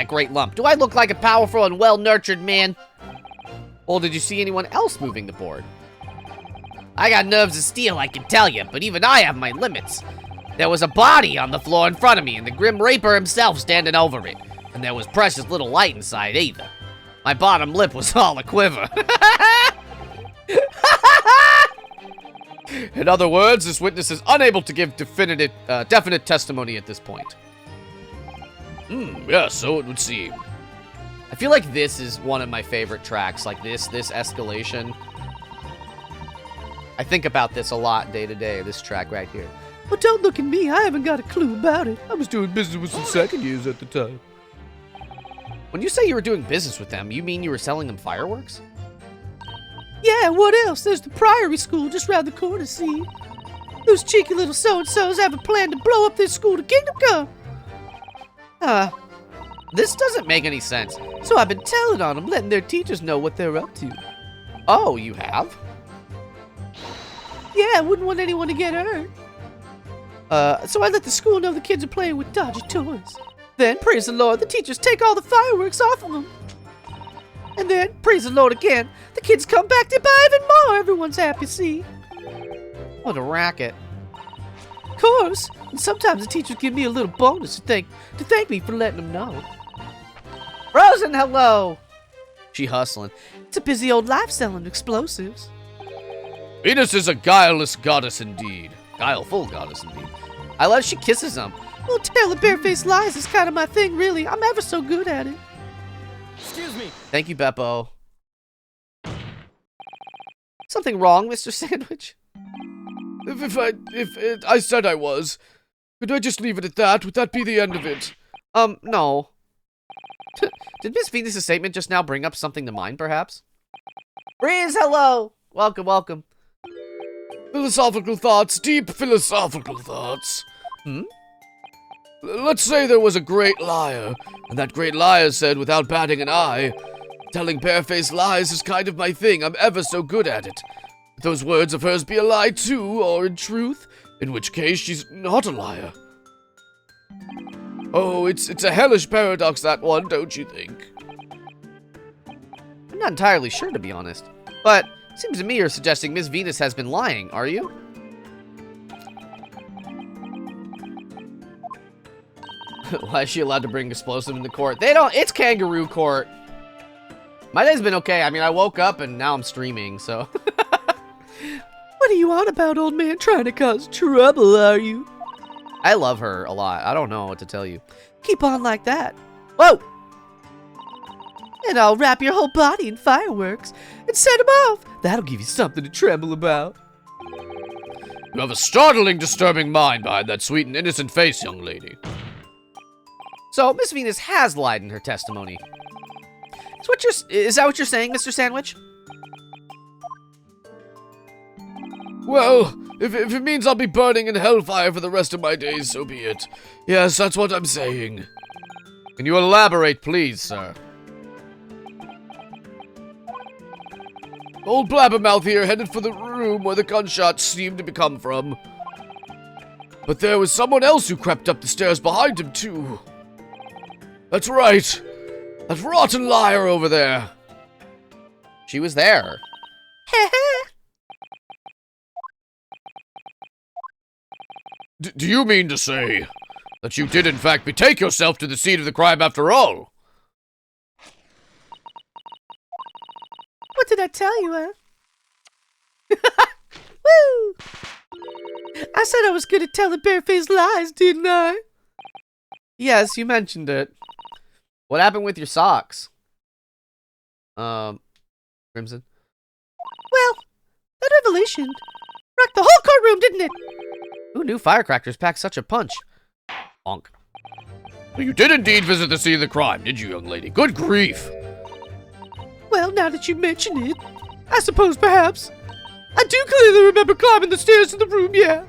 great lump. Do I look like a powerful and well-nurtured man? Well, did you see anyone else moving the board? I got nerves of steel, I can tell you, but even I have my limits. There was a body on the floor in front of me, and the Grim Reaper himself standing over it. And there was precious little light inside either. My bottom lip was all a quiver. In other words, this witness is unable to give definite testimony at this point. Yeah, so it would seem. I feel like this is one of my favorite tracks, like this escalation. I think about this a lot day to day, this track right here. Well, don't look at me. I haven't got a clue about it. I was doing business with some second years at the time. When you say you were doing business with them, you mean you were selling them fireworks? Yeah, what else? There's the Priory School just round the corner, see? Those cheeky little so-and-sos have a plan to blow up this school to Kingdom Come. This doesn't make any sense. So I've been telling on them, letting their teachers know what they're up to. Oh, you have? Yeah, I wouldn't want anyone to get hurt. So I let the school know the kids are playing with dodgy toys. Then, praise the Lord, the teachers take all the fireworks off of them. And then, praise the Lord again, the kids come back to buy even more. Everyone's happy, see? What a racket. Of course. And sometimes the teachers give me a little bonus to thank me for letting them know. Frozen, hello! She hustling. It's a busy old life selling explosives. Venus is a guileless goddess indeed. Guileful goddess indeed. I love she kisses him. Well, telling barefaced lies is kind of my thing, really. I'm ever so good at it. Excuse me. Thank you, Beppo. Something wrong, Mr. Sandwich? If I said I was, could I just leave it at that? Would that be the end of it? No. Did Miss Venus' statement just now bring up something to mind, perhaps? Breeze, hello! Welcome, welcome. Philosophical thoughts, deep philosophical thoughts. Let's say there was a great liar, and that great liar said without batting an eye, telling barefaced lies is kind of my thing, I'm ever so good at it. Would those words of hers be a lie too, or in truth? In which case she's not a liar. Oh, it's a hellish paradox, that one, don't you think? I'm not entirely sure, to be honest. But it seems to me you're suggesting Miss Venus has been lying, are you? Why is she allowed to bring explosive into court? They don't. It's kangaroo court. My day's been okay. I mean, I woke up and now I'm streaming, so. What are you on about, old man? Trying to cause trouble, are you? I love her a lot. I don't know what to tell you. Keep on like that. Whoa! And I'll wrap your whole body in fireworks and set them off. That'll give you something to tremble about. You have a startling, disturbing mind behind that sweet and innocent face, young lady. So, Miss Venus has lied in her testimony. Is that what you're saying, Mr. Sandwich? Well, if it means I'll be burning in hellfire for the rest of my days, so be it. Yes, that's what I'm saying. Can you elaborate, please, sir? Old Blabbermouth here headed for the room where the gunshots seemed to come from. But there was someone else who crept up the stairs behind him, too. That's right. That rotten liar over there. She was there. Do you mean to say that you did in fact betake yourself to the scene of the crime after all? What did I tell you, huh? Woo! I said I was good at telling barefaced lies, didn't I? Yes, you mentioned it. What happened with your socks? Crimson? Well, that revelation rocked the whole courtroom, didn't it? Who knew firecrackers packed such a punch? Bonk. Well, you did indeed visit the scene of the crime, did you, young lady? Good grief. Well, now that you mention it, I suppose perhaps I do clearly remember climbing the stairs to the room, yeah.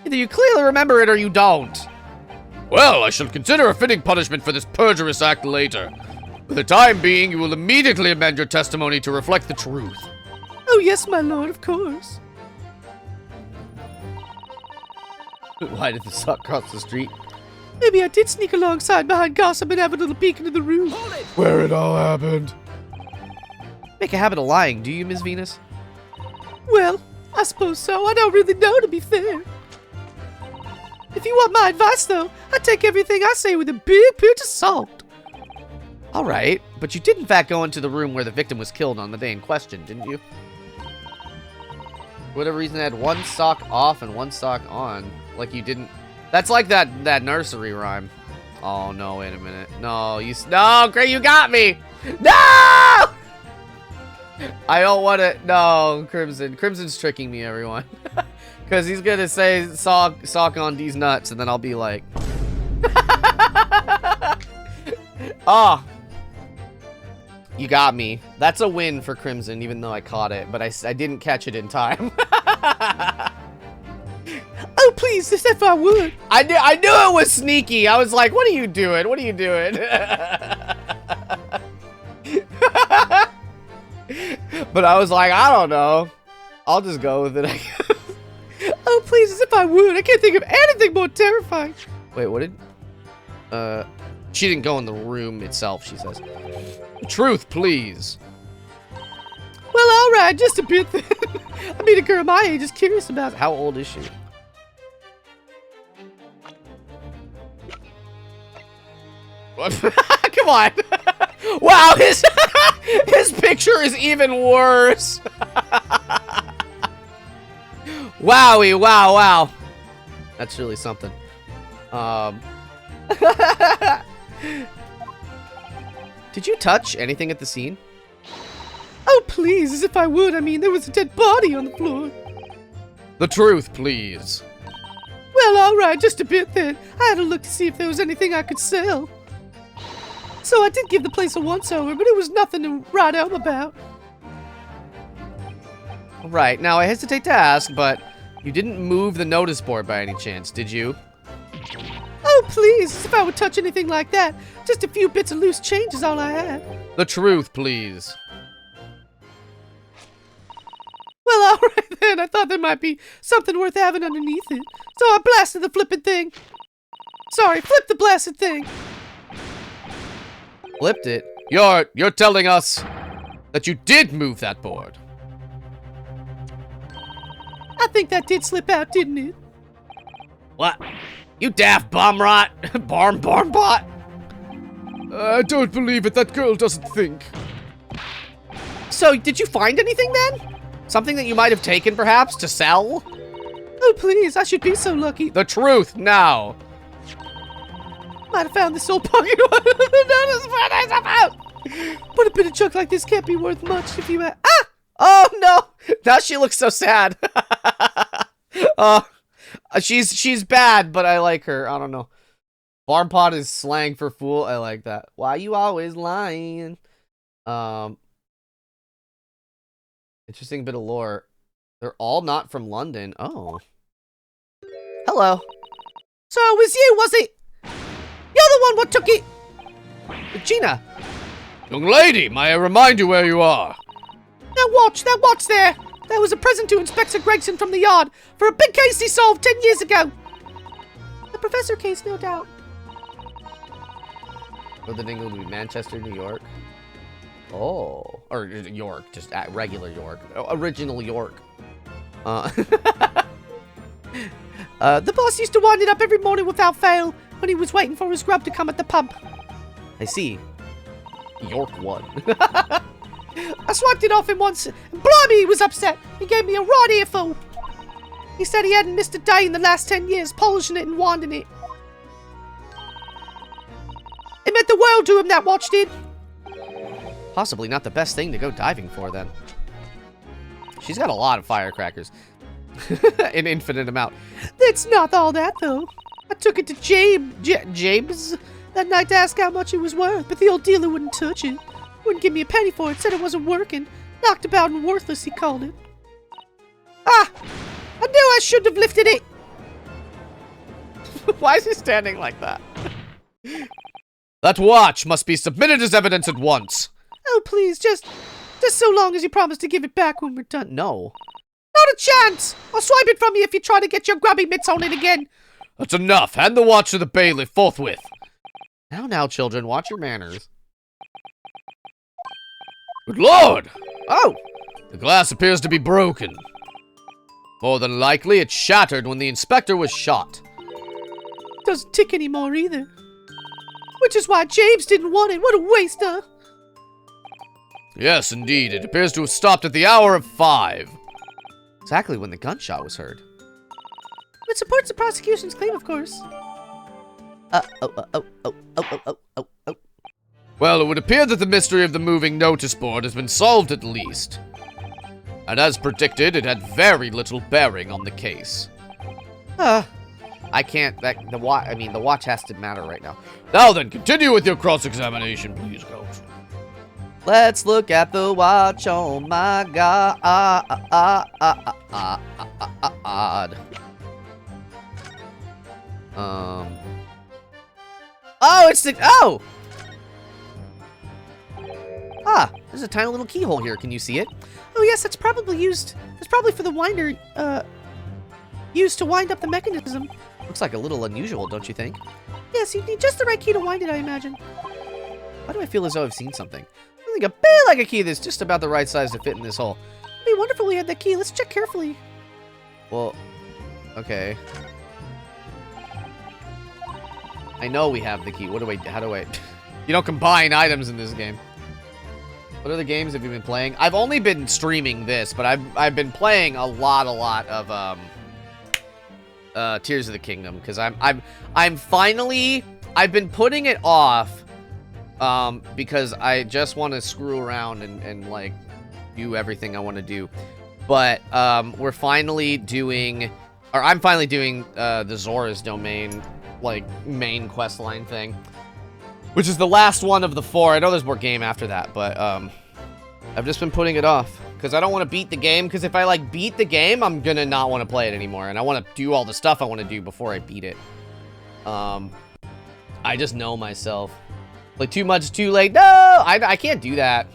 Either you clearly remember it or you don't. Well, I shall consider a fitting punishment for this perjurious act later. For the time being, you will immediately amend your testimony to reflect the truth. Oh, yes, my lord, of course. Why did the sock cross the street? Maybe I did sneak alongside behind gossip and have a little peek into the room. Where it all happened. Make a habit of lying, do you, Ms. Venus? Well, I suppose so. I don't really know, to be fair. If you want my advice, though, I take everything I say with a big pinch of salt. Alright, but you did in fact go into the room where the victim was killed on the day in question, didn't you? For whatever reason, I had one sock off and one sock on. Like you didn't... That's like that nursery rhyme. Oh, no, wait a minute. No, no, Gray, you got me! No! I don't want to... No, Crimson. Crimson's tricking me, everyone. Because he's going to say, sock on these nuts, and then I'll be like... Oh. You got me. That's a win for Crimson, even though I caught it. But I didn't catch it in time. Oh, please, as if I would. I knew it was sneaky. I was like, what are you doing? What are you doing? But I was like, I don't know. I'll just go with it. Oh, please, as if I would. I can't think of anything more terrifying. Wait, what did... She didn't go in the room itself, she says. Truth, please. Well, all right, just a bit then. I mean, a girl my age is curious about it. How old is she? What? Come on. Wow, his picture is even worse. Wowie, wow. That's really something. Did you touch anything at the scene? Oh, please, as if I would. I mean, there was a dead body on the floor. The truth, please. Well, all right, just a bit then. I had to look to see if there was anything I could sell. So I did give the place a once-over, but it was nothing to write home about. Right, now I hesitate to ask, but you didn't move the notice board by any chance, did you? Oh, please, if I would touch anything like that, just a few bits of loose change is all I had. The truth, please. Well, all right then, I thought there might be something worth having underneath it. So I blasted the flippin' thing. Sorry, flip the blasted thing. Flipped it? You're telling us that you did move that board. I think that did slip out, didn't it? What? You daft bomb rot? Barn bot? I don't believe it. That girl doesn't think. So, did you find anything then? Something that you might have taken, perhaps, to sell? Oh, please, I should be so lucky. The truth, now. Might have found this old pocket one. But a bit of junk like this can't be worth much if you had... Ah! Oh, no! Now she looks so sad. She's bad, but I like her. I don't know. Barn pot is slang for fool. I like that. Why you always lying? Interesting bit of lore. They're all not from London. Oh. Hello. So it was you, was it? You're the one what took it. Gina. Young lady, may I remind you where you are? That watch there. That was a present to Inspector Gregson from the yard for a big case he solved 10 years ago. The professor case, no doubt. Northern England would be Manchester, New York. Oh. Or York, just at regular York. Original York. The boss used to wind it up every morning without fail when he was waiting for his grub to come at the pub. I see. York won. I swiped it off him once, and blimey, he was upset. He gave me a right earful. He said he hadn't missed a day in the last 10 years polishing it and winding it. It meant the world to him, that watch did. Possibly not the best thing to go diving for, then. She's got a lot of firecrackers. An infinite amount. It's not all that, though. I took it to James that night to ask how much it was worth, but the old dealer wouldn't touch it. Wouldn't give me a penny for it, said it wasn't working. Knocked about and worthless, he called it. Ah! I knew I shouldn't have lifted it! Why is he standing like that? That watch must be submitted as evidence at once. Oh, please, just so long as you promise to give it back when we're done. No. Not a chance! I'll swipe it from you if you try to get your grubby mitts on it again. That's enough. Hand the watch to the bailiff forthwith. Now, children, watch your manners. Good lord! Oh! The glass appears to be broken. More than likely, it shattered when the inspector was shot. Doesn't tick anymore either. Which is why James didn't want it. What a waste, huh? Yes, indeed. It appears to have stopped at the hour of 5. Exactly when the gunshot was heard. It supports the prosecution's claim, of course. Well, it would appear that the mystery of the moving notice board has been solved at least. And as predicted, it had very little bearing on the case. I can't, the watch has to matter right now. Now then, continue with your cross-examination, please, Coach. Let's look at the watch, oh my god. Oh, it's the, oh! Ah, there's a tiny little keyhole here, can you see it? Oh yes, that's probably for the winder, used to wind up the mechanism. Looks like a little unusual, don't you think? Yes, you need just the right key to wind it, I imagine. Why do I feel as though I've seen something? I think a bit like a key that's just about the right size to fit in this hole. It'd be wonderful we had that key. Let's check carefully. Well, okay. I know we have the key. How do I? You don't combine items in this game. What other games have you been playing? I've only been streaming this, but I've been playing a lot of Tears of the Kingdom because I'm finally, I've been putting it off because I just want to screw around and like do everything I want to do. But we're finally doing, or I'm finally doing the Zora's Domain like main quest line thing, which is the last one of the 4. I know there's more game after that, but I've just been putting it off because I don't want to beat the game, because if I like beat the game, I'm gonna not want to play it anymore, and I want to do all the stuff I want to do before I beat it. I just know myself. Like, too much, too late. No, I can't do that.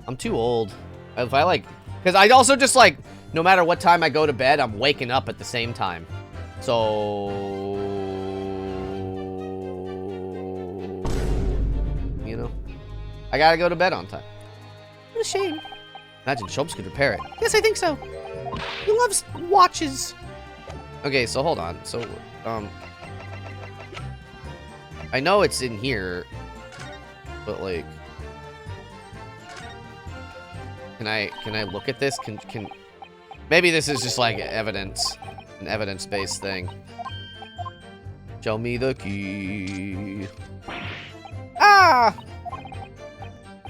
I'm too old. If I like, because I also just like, no matter what time I go to bed, I'm waking up at the same time. So, you know, I gotta go to bed on time. What a shame. Imagine Shobs could repair it. Yes, I think so. He loves watches. Okay, so hold on. So, I know it's in here, but like, can I look at this? Can maybe this is just like evidence, an evidence-based thing. Show me the key. Ah!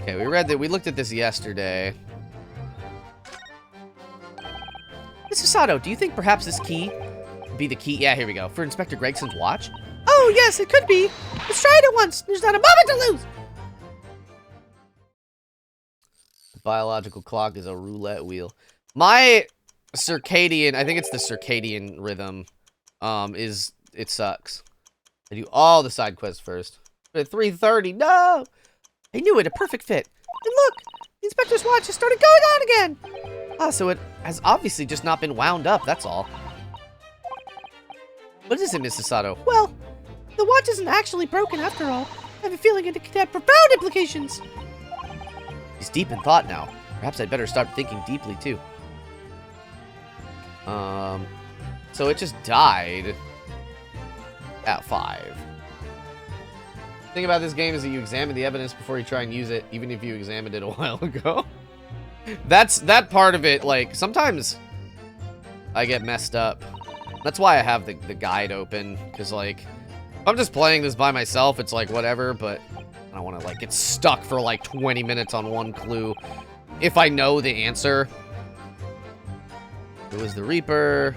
Okay, we looked at this yesterday. Mr. Sato, do you think perhaps this key would be the key? Yeah, here we go. For Inspector Gregson's watch? Oh, yes, it could be. Let's try it at once. There's not a moment to lose. The biological clock is a roulette wheel. My circadian, I think it's the circadian rhythm, it sucks. I do all the side quests first. But at 3:30, no! I knew it, a perfect fit. And look, the inspector's watch has started going on again. Ah, so it has obviously just not been wound up, that's all. What is it, Mrs. Sato? Well, the watch isn't actually broken after all. I have a feeling it could have profound implications. He's deep in thought now. Perhaps I'd better start thinking deeply, too. So it just died at 5. The thing about this game is that you examine the evidence before you try and use it, even if you examined it a while ago. That part of it, like, sometimes I get messed up. That's why I have the guide open, because, like, if I'm just playing this by myself, it's like, whatever, but I don't want to, like, get stuck for, like, 20 minutes on one clue if I know the answer. It was the Reaper.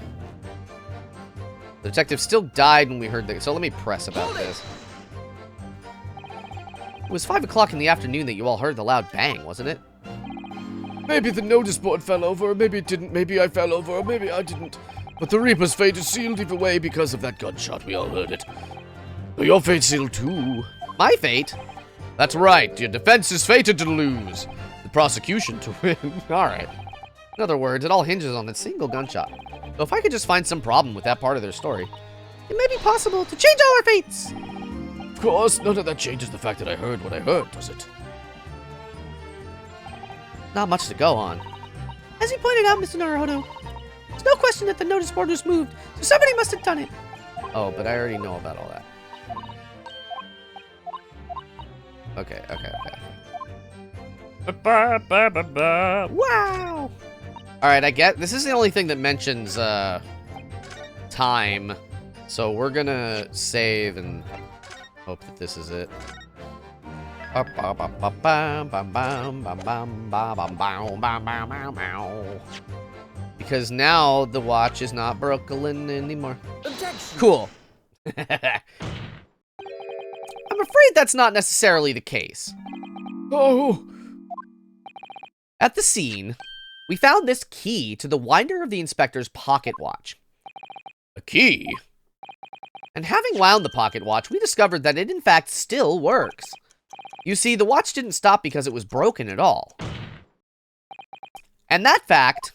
The detective still died when we heard the... So let me press about this. It was 5 o'clock in the afternoon that you all heard the loud bang, wasn't it? Maybe the notice board fell over, or maybe it didn't. Maybe I fell over, or maybe I didn't. But the Reaper's fate is sealed either way because of that gunshot. We all heard it. But your fate's sealed too. My fate? That's right. Your defense is fated to lose. The prosecution to win. Alright. In other words, it all hinges on a single gunshot. So if I could just find some problem with that part of their story. It may be possible to change all our fates. Of course, none of that changes the fact that I heard what I heard, does it? Not much to go on. As you pointed out, Mr. Naruhodo, there's no question that the notice board was moved, so somebody must have done it. Oh, but I already know about all that. Okay. Wow! Alright, I get... This is the only thing that mentions, time. So we're gonna save and hope that this is it. Because now the watch is not broken anymore. Objection. Cool. I'm afraid that's not necessarily the case. Oh! At the scene, we found this key to the winder of the inspector's pocket watch. A key? And having wound the pocket watch, we discovered that it in fact still works. You see, the watch didn't stop because it was broken at all. And that fact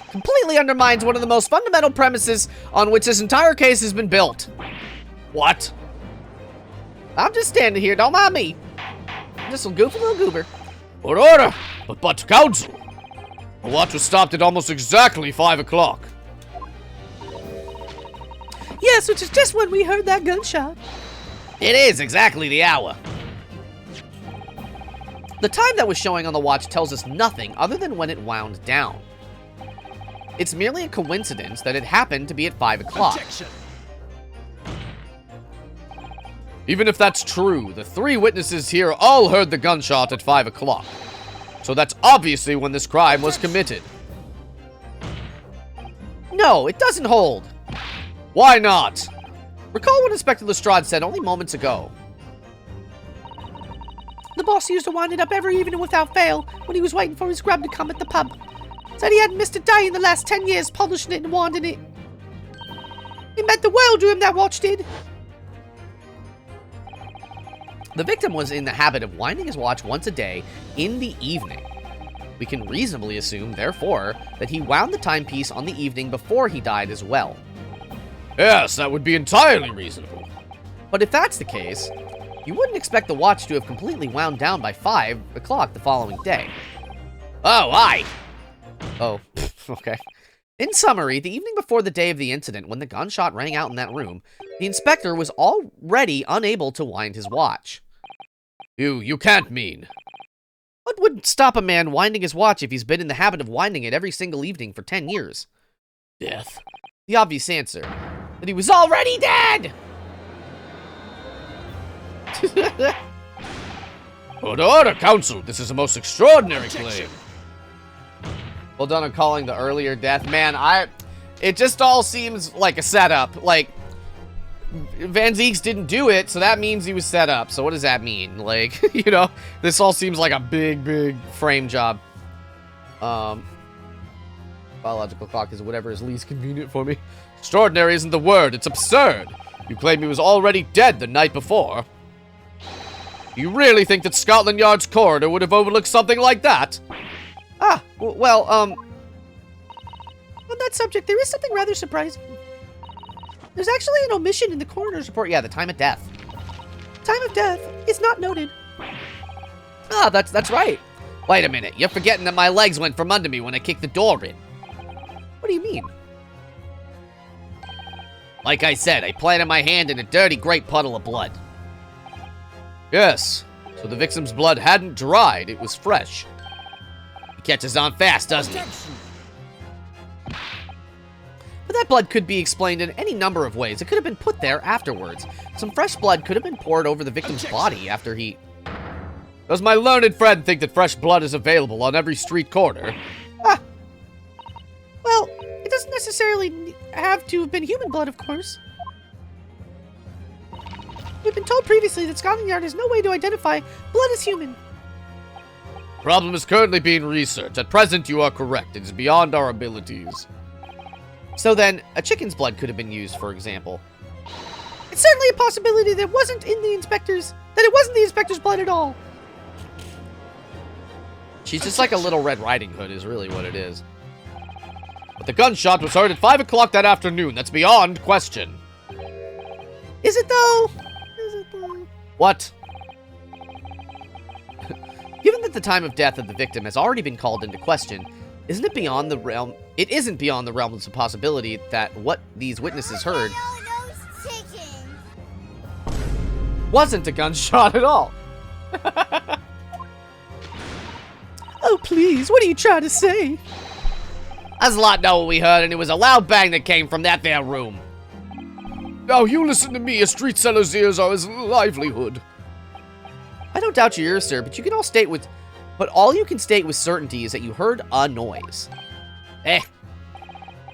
completely undermines one of the most fundamental premises on which this entire case has been built. What? I'm just standing here, don't mind me. Just a goofy little goober. Order! But counsel! The watch was stopped at almost exactly 5 o'clock. Yes, which is just when we heard that gunshot. It is exactly the hour. The time that was showing on the watch tells us nothing other than when it wound down. It's merely a coincidence that it happened to be at 5 o'clock. Objection. Even if that's true, the 3 witnesses here all heard the gunshot at 5 o'clock. So that's obviously when this crime was committed. No, it doesn't hold. Why not? Recall what Inspector Lestrade said only moments ago. The boss used to wind it up every evening without fail when he was waiting for his grub to come at the pub. Said he hadn't missed a day in the last 10 years polishing it and winding it. It meant the world to him, that watch did. The victim was in the habit of winding his watch once a day in the evening. We can reasonably assume, therefore, that he wound the timepiece on the evening before he died as well. Yes, that would be entirely reasonable. But if that's the case, you wouldn't expect the watch to have completely wound down by 5 o'clock the following day. Oh, aye. Oh, okay. In summary, the evening before the day of the incident, when the gunshot rang out in that room, the inspector was already unable to wind his watch. You can't mean. What would stop a man winding his watch if he's been in the habit of winding it every single evening for 10 years? Death. The obvious answer, that he was already dead! Order, counsel. This is a most extraordinary claim. Well done on calling the earlier death. Man, it just all seems like a setup. Like, Van Zieks didn't do it, so that means he was set up. So what does that mean? Like, you know, this all seems like a big frame job. Biological clock is whatever is least convenient for me. Extraordinary isn't the word, it's absurd. You claim he was already dead the night before. You really think that Scotland Yard's coroner would have overlooked something like that? Ah, well, On that subject, there is something rather surprising. There's actually an omission in the coroner's report. yeah, the time of death. Time of death is not noted. Ah, that's right. Wait a minute, you're forgetting that my legs went from under me when I kicked the door in. What do you mean? Like I said, I planted my hand in a dirty, great puddle of blood. Yes. So the victim's blood hadn't dried, it was fresh. He catches on fast, doesn't he? But that blood could be explained in any number of ways. It could have been put there afterwards. Some fresh blood could have been poured over the victim's body after he... Does my learned friend think that fresh blood is available on every street corner? Ah. Well, it doesn't necessarily have to have been human blood, of course. We've been told previously that Scotland Yard has no way to identify blood as human. Problem is currently being researched. At present, you are correct. It is beyond our abilities. So then, a chicken's blood could have been used, for example. It's certainly a possibility that it wasn't the inspector's blood at all. She's just like a little Red Riding Hood is really what it is. But the gunshot was heard at 5 o'clock that afternoon. That's beyond question. Is it though? What? Given that the time of death of the victim has already been called into question, isn't it beyond the realm? It isn't beyond the realms of possibility that what these witnesses heard wasn't a gunshot at all. Oh, please, what are you trying to say? Us lot know what we heard, and it was a loud bang that came from that there room. Now you listen to me. A street seller's ears are his livelihood. I don't doubt your ears, sir, but all you can state with certainty is that you heard a noise.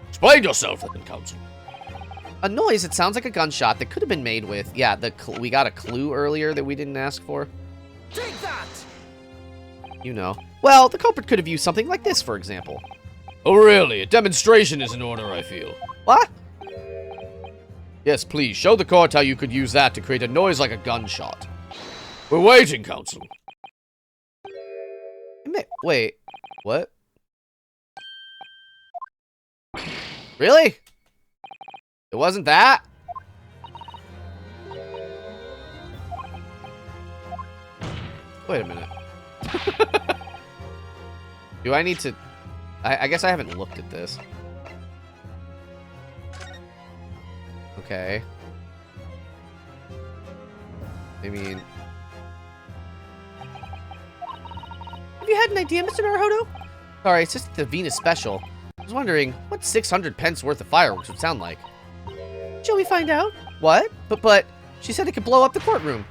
Explain yourself, then, counsel. A noise, it sounds like a gunshot that could have been made with, yeah, we got a clue earlier that we didn't ask for. Take that! You know. Well, the culprit could have used something like this, for example. Oh, really? A demonstration is in order, I feel. What? Yes, please, show the court how you could use that to create a noise like a gunshot. We're waiting, counsel. Wait, what? Really? It wasn't that? Wait a minute. Do I need to... I guess I haven't looked at this. Okay. I mean... Have you had an idea, Mr. Naruhodo? Sorry, it's just the Venus special. I was wondering what 600 pence worth of fireworks would sound like. Shall we find out? What? But she said it could blow up the courtroom.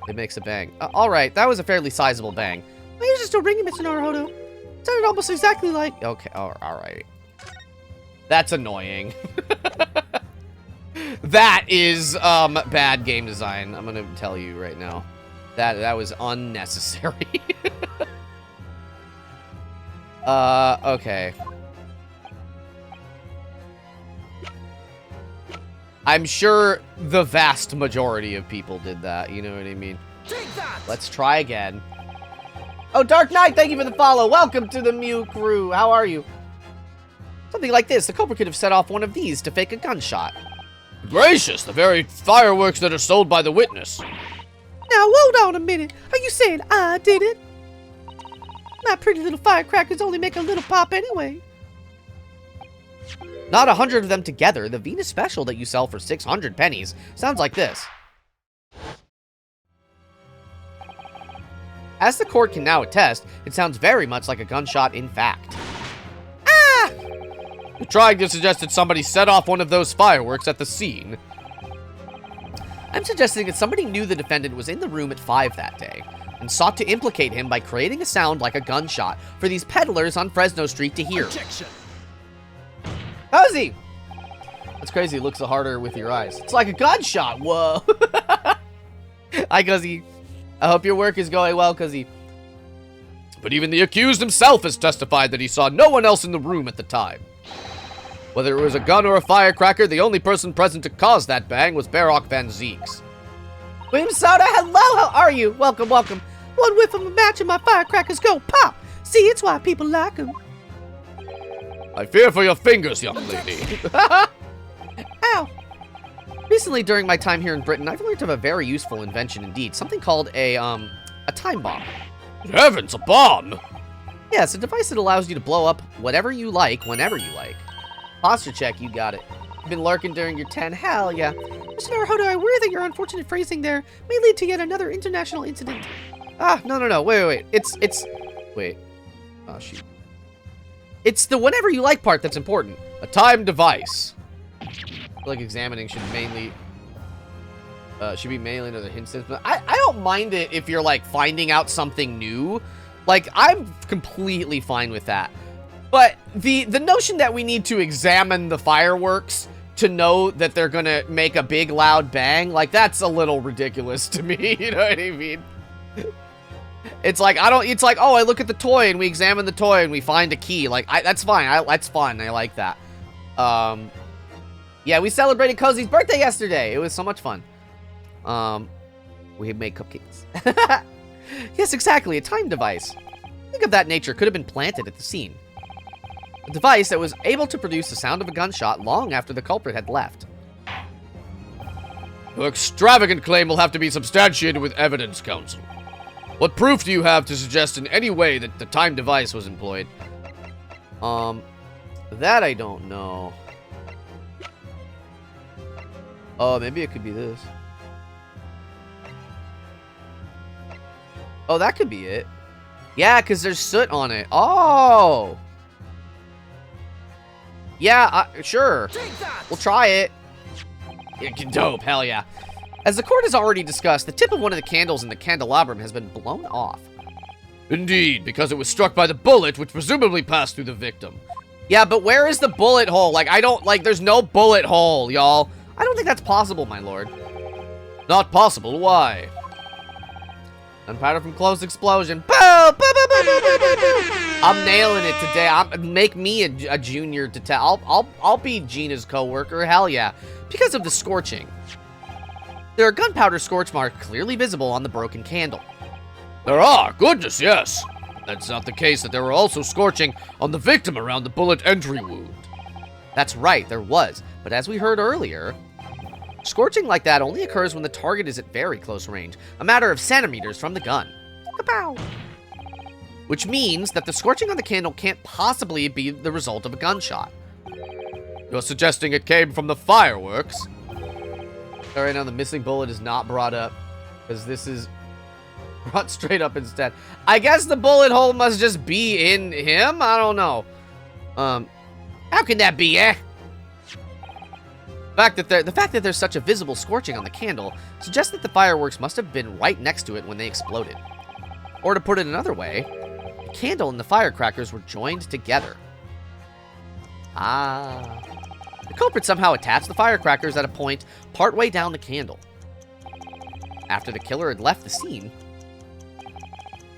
It makes a bang. Alright, that was a fairly sizable bang. My ears are still ringing, Mr. Naruhodo. It sounded almost exactly like... Okay, alright. That's annoying. That is, bad game design. I'm gonna tell you right now. That was unnecessary. Okay. I'm sure the vast majority of people did that, you know what I mean? Take that! Let's try again. Oh, Dark Knight, thank you for the follow. Welcome to the Mew crew. How are you? Something like this. The culprit could have set off one of these to fake a gunshot. Gracious, the very fireworks that are sold by the witness. Now, hold on a minute. Are you saying I did it? My pretty little firecrackers only make a little pop anyway. Not 100 of them together. The Venus special that you sell for 600 pennies sounds like this. As the court can now attest, it sounds very much like a gunshot in fact. Ah! You're trying to suggest that somebody set off one of those fireworks at the scene. I'm suggesting that somebody knew the defendant was in the room at 5 that day and sought to implicate him by creating a sound like a gunshot for these peddlers on Fresno Street to hear. Objection. How's he? That's crazy. It looks harder with your eyes. It's like a gunshot. Whoa. Hi, Cuzzy. I hope your work is going well, Cuzzy. But even the accused himself has testified that he saw no one else in the room at the time. Whether it was a gun or a firecracker, the only person present to cause that bang was Barok Van Zeeks. William Soda, hello, how are you? Welcome, welcome. One whiff of a match and my firecrackers go pop. See, it's why people like them. I fear for your fingers, young lady. Ow. Recently, during my time here in Britain, I've learned of a very useful invention indeed. Something called a time bomb. Good heavens, a bomb! Yes, a device that allows you to blow up whatever you like, whenever you like. Posture check, you got it. Been lurking during your 10? Hell yeah. Mr. Naruhodo, I worry that your unfortunate phrasing there may lead to yet another international incident. Ah, no. Wait. Wait. Oh, shoot. It's the whenever you like part that's important. A time device. I feel like examining should mainly... should be mainly another hint sense, but I don't mind it if you're, like, finding out something new. Like, I'm completely fine with that. But the notion that we need to examine the fireworks to know that they're gonna make a big, loud bang, like, that's a little ridiculous to me, you know what I mean? It's like, it's like, oh, I look at the toy, and we examine the toy, and we find a key. Like, that's fine. That's fun. I like that. Yeah, we celebrated Cozy's birthday yesterday. It was so much fun. We made cupcakes. Yes, exactly. A time device. Think of that nature could have been planted at the scene. A device that was able to produce the sound of a gunshot long after the culprit had left. Your extravagant claim will have to be substantiated with evidence, Counsel. What proof do you have to suggest in any way that the time device was employed? That I don't know. Oh, maybe it could be this. Oh, that could be it. Yeah, because there's soot on it. Oh! Yeah, sure. Take that! We'll try it. Yeah, dope, hell yeah. As the court has already discussed, the tip of one of the candles in the candelabrum has been blown off. Indeed, because it was struck by the bullet, which presumably passed through the victim. Yeah, but where is the bullet hole? Like, there's no bullet hole, y'all. I don't think that's possible, my lord. Not possible, why? Gunpowder from close explosion. Boom! Boom, boom, boom, boom, boom, boom, boom. I'm nailing it today. Make me a junior detective. I'll be Gina's co-worker. Hell yeah. Because of the scorching. There are gunpowder scorch marks clearly visible on the broken candle. There are, goodness, yes. That's not the case that there were also scorching on the victim around the bullet entry wound. That's right, there was. But as we heard earlier, scorching like that only occurs when the target is at very close range, a matter of centimeters from the gun. Kapow! Which means that the scorching on the candle can't possibly be the result of a gunshot. You're suggesting it came from the fireworks? Alright, now the missing bullet is not brought up, because this is brought straight up instead. I guess the bullet hole must just be in him? I don't know. How can that be, eh? The fact that there's such a visible scorching on the candle suggests that the fireworks must have been right next to it when they exploded. Or to put it another way, the candle and the firecrackers were joined together. Ah. The culprit somehow attached the firecrackers at a point partway down the candle. After the killer had left the scene,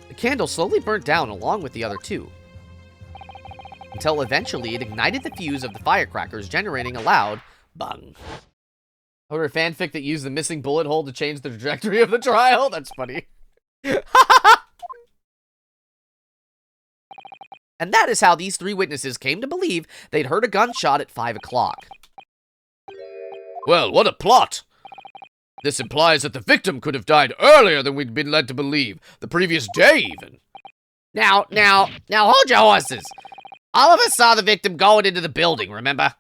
the candle slowly burnt down along with the other two, until eventually it ignited the fuse of the firecrackers, generating a loud bang. I wrote a fanfic that used the missing bullet hole to change the trajectory of the trial. That's funny. And that is how these three witnesses came to believe they'd heard a gunshot at 5 o'clock. Well, what a plot! This implies that the victim could have died earlier than we'd been led to believe, the previous day even. Now, hold your horses. All of us saw the victim going into the building, remember?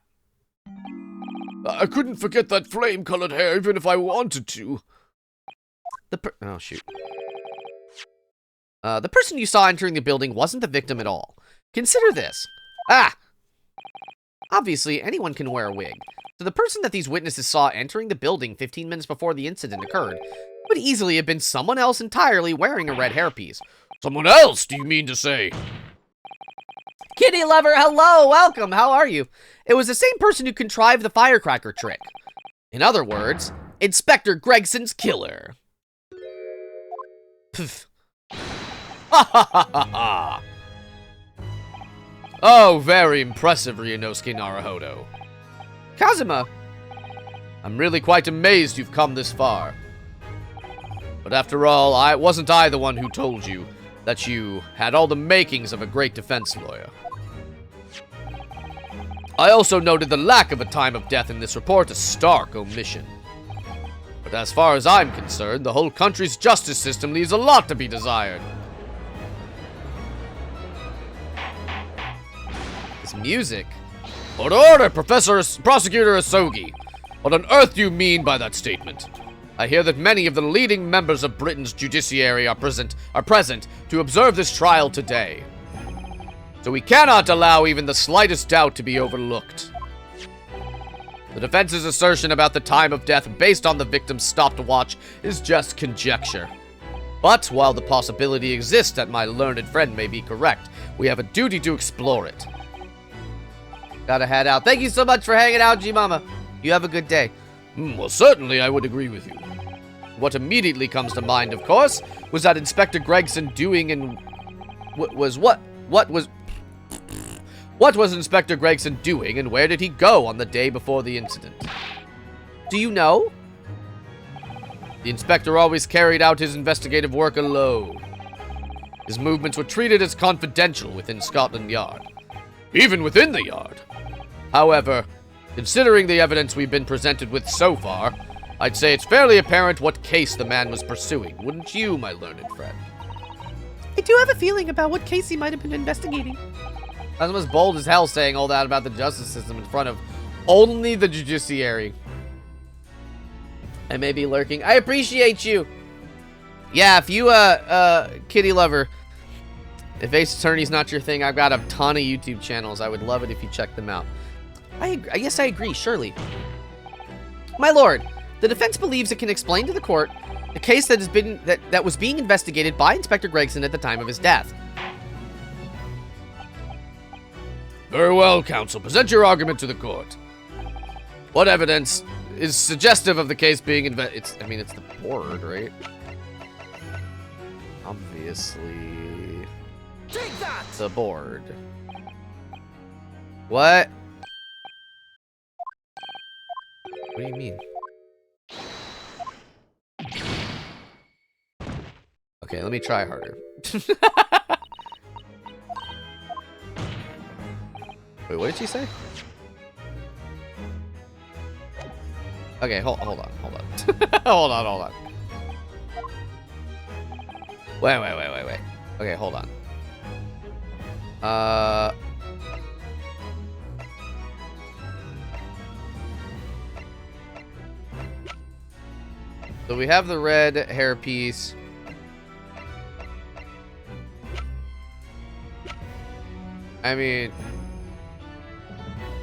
I couldn't forget that flame-colored hair even if I wanted to. Oh, shoot. The person you saw entering the building wasn't the victim at all. Consider this. Obviously, anyone can wear a wig. So the person that these witnesses saw entering the building 15 minutes before the incident occurred would easily have been someone else entirely wearing a red hairpiece. Someone else, do you mean to say? Kitty lover, hello, welcome, how are you? It was the same person who contrived the firecracker trick. In other words, Inspector Gregson's killer. Pff. Ha ha ha ha ha! Oh, very impressive, Ryunosuke Naruhodo. Kazuma! I'm really quite amazed you've come this far. But after all, wasn't I the one who told you that you had all the makings of a great defense lawyer? I also noted the lack of a time of death in this report a stark omission. But as far as I'm concerned, the whole country's justice system leaves a lot to be desired. This music. Order, Prosecutor Asogi. What on earth do you mean by that statement? I hear that many of the leading members of Britain's judiciary are present to observe this trial today. So we cannot allow even the slightest doubt to be overlooked. The defense's assertion about the time of death based on the victim's stopwatch is just conjecture. But while the possibility exists that my learned friend may be correct, we have a duty to explore it. Gotta head out. Thank you so much for hanging out, G-Mama. You have a good day. Well, certainly I would agree with you. What immediately comes to mind, of course, was that Inspector Gregson doing and... What was Inspector Gregson doing, and where did he go on the day before the incident? Do you know? The inspector always carried out his investigative work alone. His movements were treated as confidential within Scotland Yard. Even within the Yard. However, considering the evidence we've been presented with so far, I'd say it's fairly apparent what case the man was pursuing, wouldn't you, my learned friend? I do have a feeling about what case he might have been investigating. I was bold as hell saying all that about the justice system in front of only the judiciary. I may be lurking. I appreciate you. Yeah, if you, kitty lover, if Ace Attorney's not your thing, I've got a ton of YouTube channels. I would love it if you check them out. I guess I agree, surely. My lord, the defense believes it can explain to the court the case that was being investigated by Inspector Gregson at the time of his death. Very well, counsel. Present your argument to the court. What evidence is suggestive of the case being It's the board, right? Obviously. Take that! The board. What? What do you mean? Okay, let me try harder. Wait, what did she say? Okay, hold on. hold on. Wait. Okay, hold on. So we have the red hairpiece. I mean,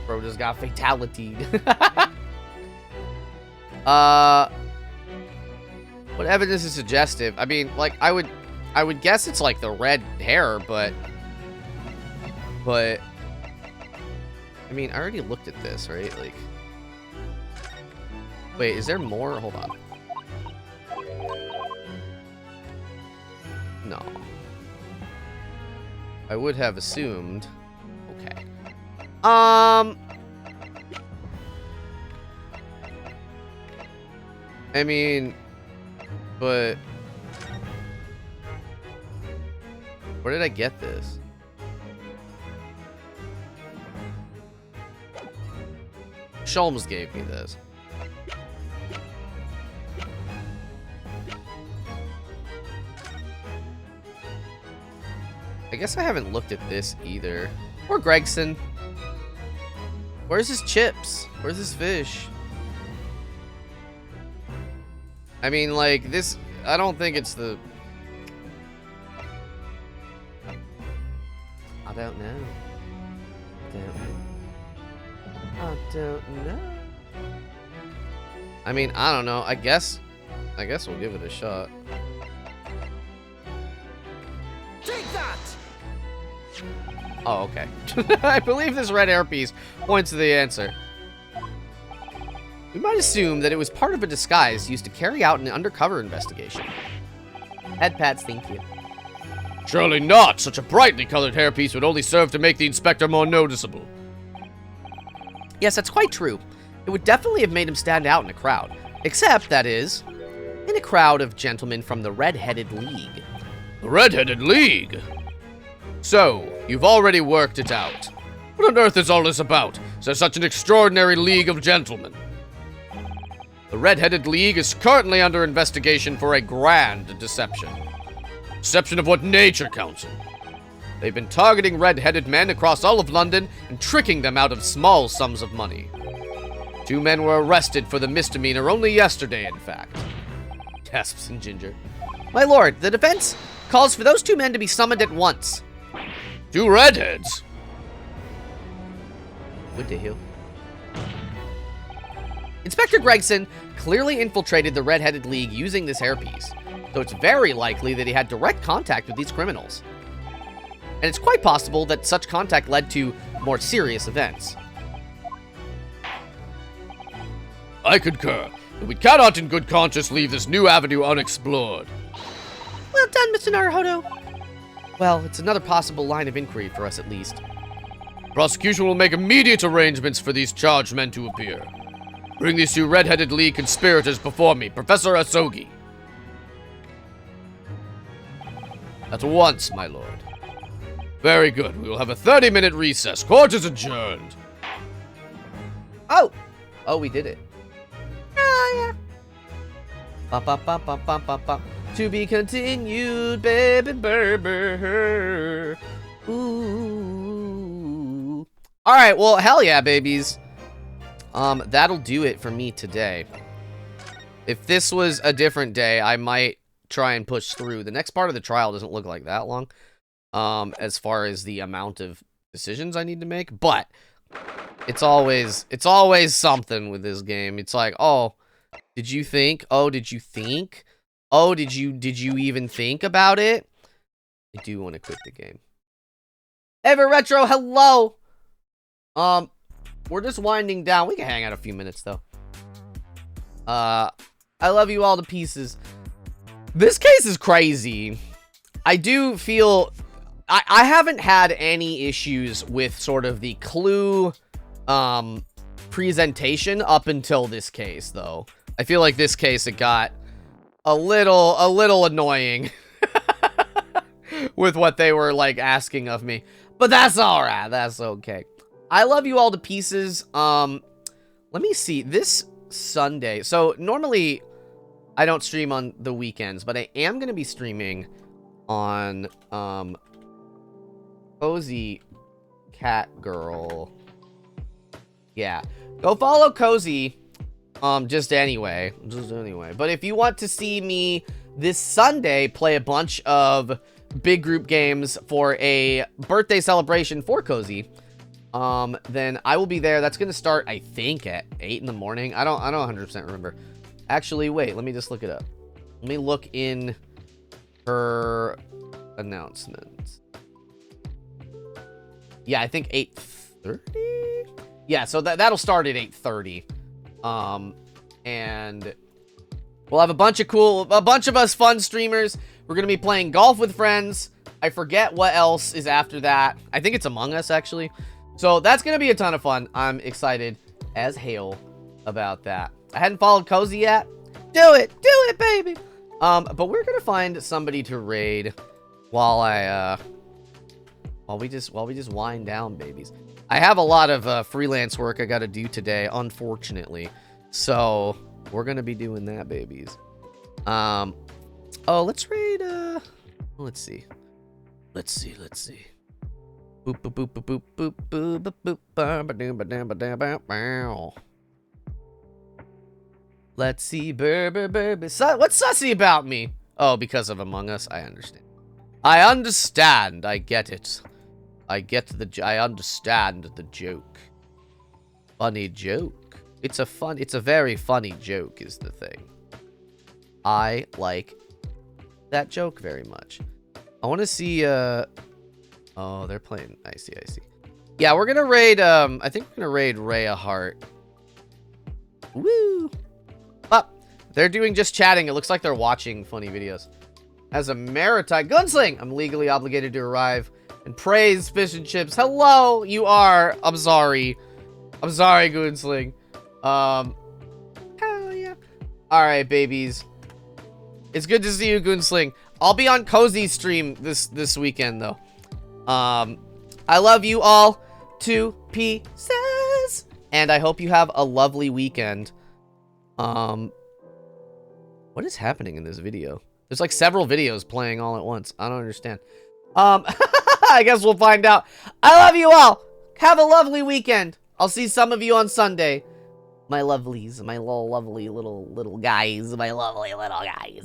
bro just got fatality. What evidence is suggestive? I mean, like, I would guess it's like the red hair, but I mean, I already looked at this, right? Like, wait, is there more? Hold on. No. I would have assumed. Okay. I mean, but where did I get this? Sholmes gave me this. I guess I haven't looked at this either. Or Gregson. Where's his chips? Where's his fish? I mean, like, this... I don't think it's the... I don't know. I don't know. I mean, I don't know. I guess we'll give it a shot. Take that! Oh, okay. I believe this red hairpiece points to the answer. We might assume that it was part of a disguise used to carry out an undercover investigation. Head pats, thank you. Surely not. Such a brightly colored hairpiece would only serve to make the inspector more noticeable. Yes, that's quite true. It would definitely have made him stand out in a crowd. Except, that is, in a crowd of gentlemen from the Red-Headed League. The Red-Headed League? So, you've already worked it out. What on earth is all this about? Is there such an extraordinary league of gentlemen? The Red-Headed League is currently under investigation for a grand deception. Deception of what nature, Council? They've been targeting red-headed men across all of London and tricking them out of small sums of money. 2 men were arrested for the misdemeanor only yesterday, in fact. Gasps and Ginger. My lord, the defense calls for those 2 men to be summoned at once. 2 redheads? What the hell? Inspector Gregson clearly infiltrated the Red-Headed League using this hairpiece, so it's very likely that he had direct contact with these criminals. And it's quite possible that such contact led to more serious events. I concur. We cannot in good conscience leave this new avenue unexplored. Well done, Mr. Naruhodo. Well, it's another possible line of inquiry for us at least. Prosecution will make immediate arrangements for these charged men to appear. Bring these 2 Red-Headed League conspirators before me, Professor Asogi. At once, my lord. Very good. We will have a 30-minute recess. Court is adjourned. Oh! Oh, we did it. Ah, yeah. Ba ba ba ba ba ba ba. To be continued, baby Berber. Ooh. Alright, well, hell yeah, babies. That'll do it for me today. If this was a different day, I might try and push through. The next part of the trial doesn't look like that long. As far as the amount of decisions I need to make, but it's always something with this game. It's like, oh, did you think? Oh, did you think? Oh, did you even think about it? I do want to quit the game. Ever Retro, hello. We're just winding down. We can hang out a few minutes though. I love you all to pieces. This case is crazy. I do feel I haven't had any issues with sort of the clue presentation up until this case, though. I feel like this case, it got a little annoying with what they were, like, asking of me. But that's alright. That's okay. I love you all to pieces. Let me see. This Sunday. So, normally, I don't stream on the weekends, but I am going to be streaming on, Cozy Cat Girl. Yeah. Go follow Cozy. Just anyway. But if you want to see me this Sunday play a bunch of big group games for a birthday celebration for Cozy, then I will be there. That's gonna start, I think, at 8 in the morning. I don't 100% remember. Actually, wait, let me just look it up. Let me look in her announcements. Yeah, I think 8:30? Yeah, so that'll start at 8:30. And we'll have a bunch of us fun streamers. We're gonna be playing golf with friends. I forget what else is after that. I think it's Among Us, actually. So that's gonna be a ton of fun. I'm excited as hell about that. I hadn't followed Cozy yet. Do it, baby. But we're gonna find somebody to raid while we just wind down, babies. I have a lot of freelance work I gotta do today, unfortunately. So we're gonna be doing that, babies. Oh, let's raid. Let's see. Boop boop boop boop boop boop boop boop boop. Let's see, baby. What's sussy about me? Oh, because of Among Us. I understand. I get it. I understand the joke. Funny joke. It's a very funny joke is the thing. I like that joke very much. I want to see, oh, they're playing. I see. Yeah, we're gonna raid, I think we're gonna raid Rhea Hart. Woo! Oh, they're doing just chatting. It looks like they're watching funny videos. As a maritime gunsling, I'm legally obligated to arrive and praise fish and chips. Hello, you are. I'm sorry, Goonsling. Hell yeah. All right, babies. It's good to see you, Goonsling. I'll be on Cozy's stream this weekend, though. I love you all to pieces, and I hope you have a lovely weekend. What is happening in this video? There's like several videos playing all at once. I don't understand. I guess we'll find out. I love you all. Have a lovely weekend. I'll see some of you on Sunday. My lovelies, my little lovely little guys, my lovely little guys.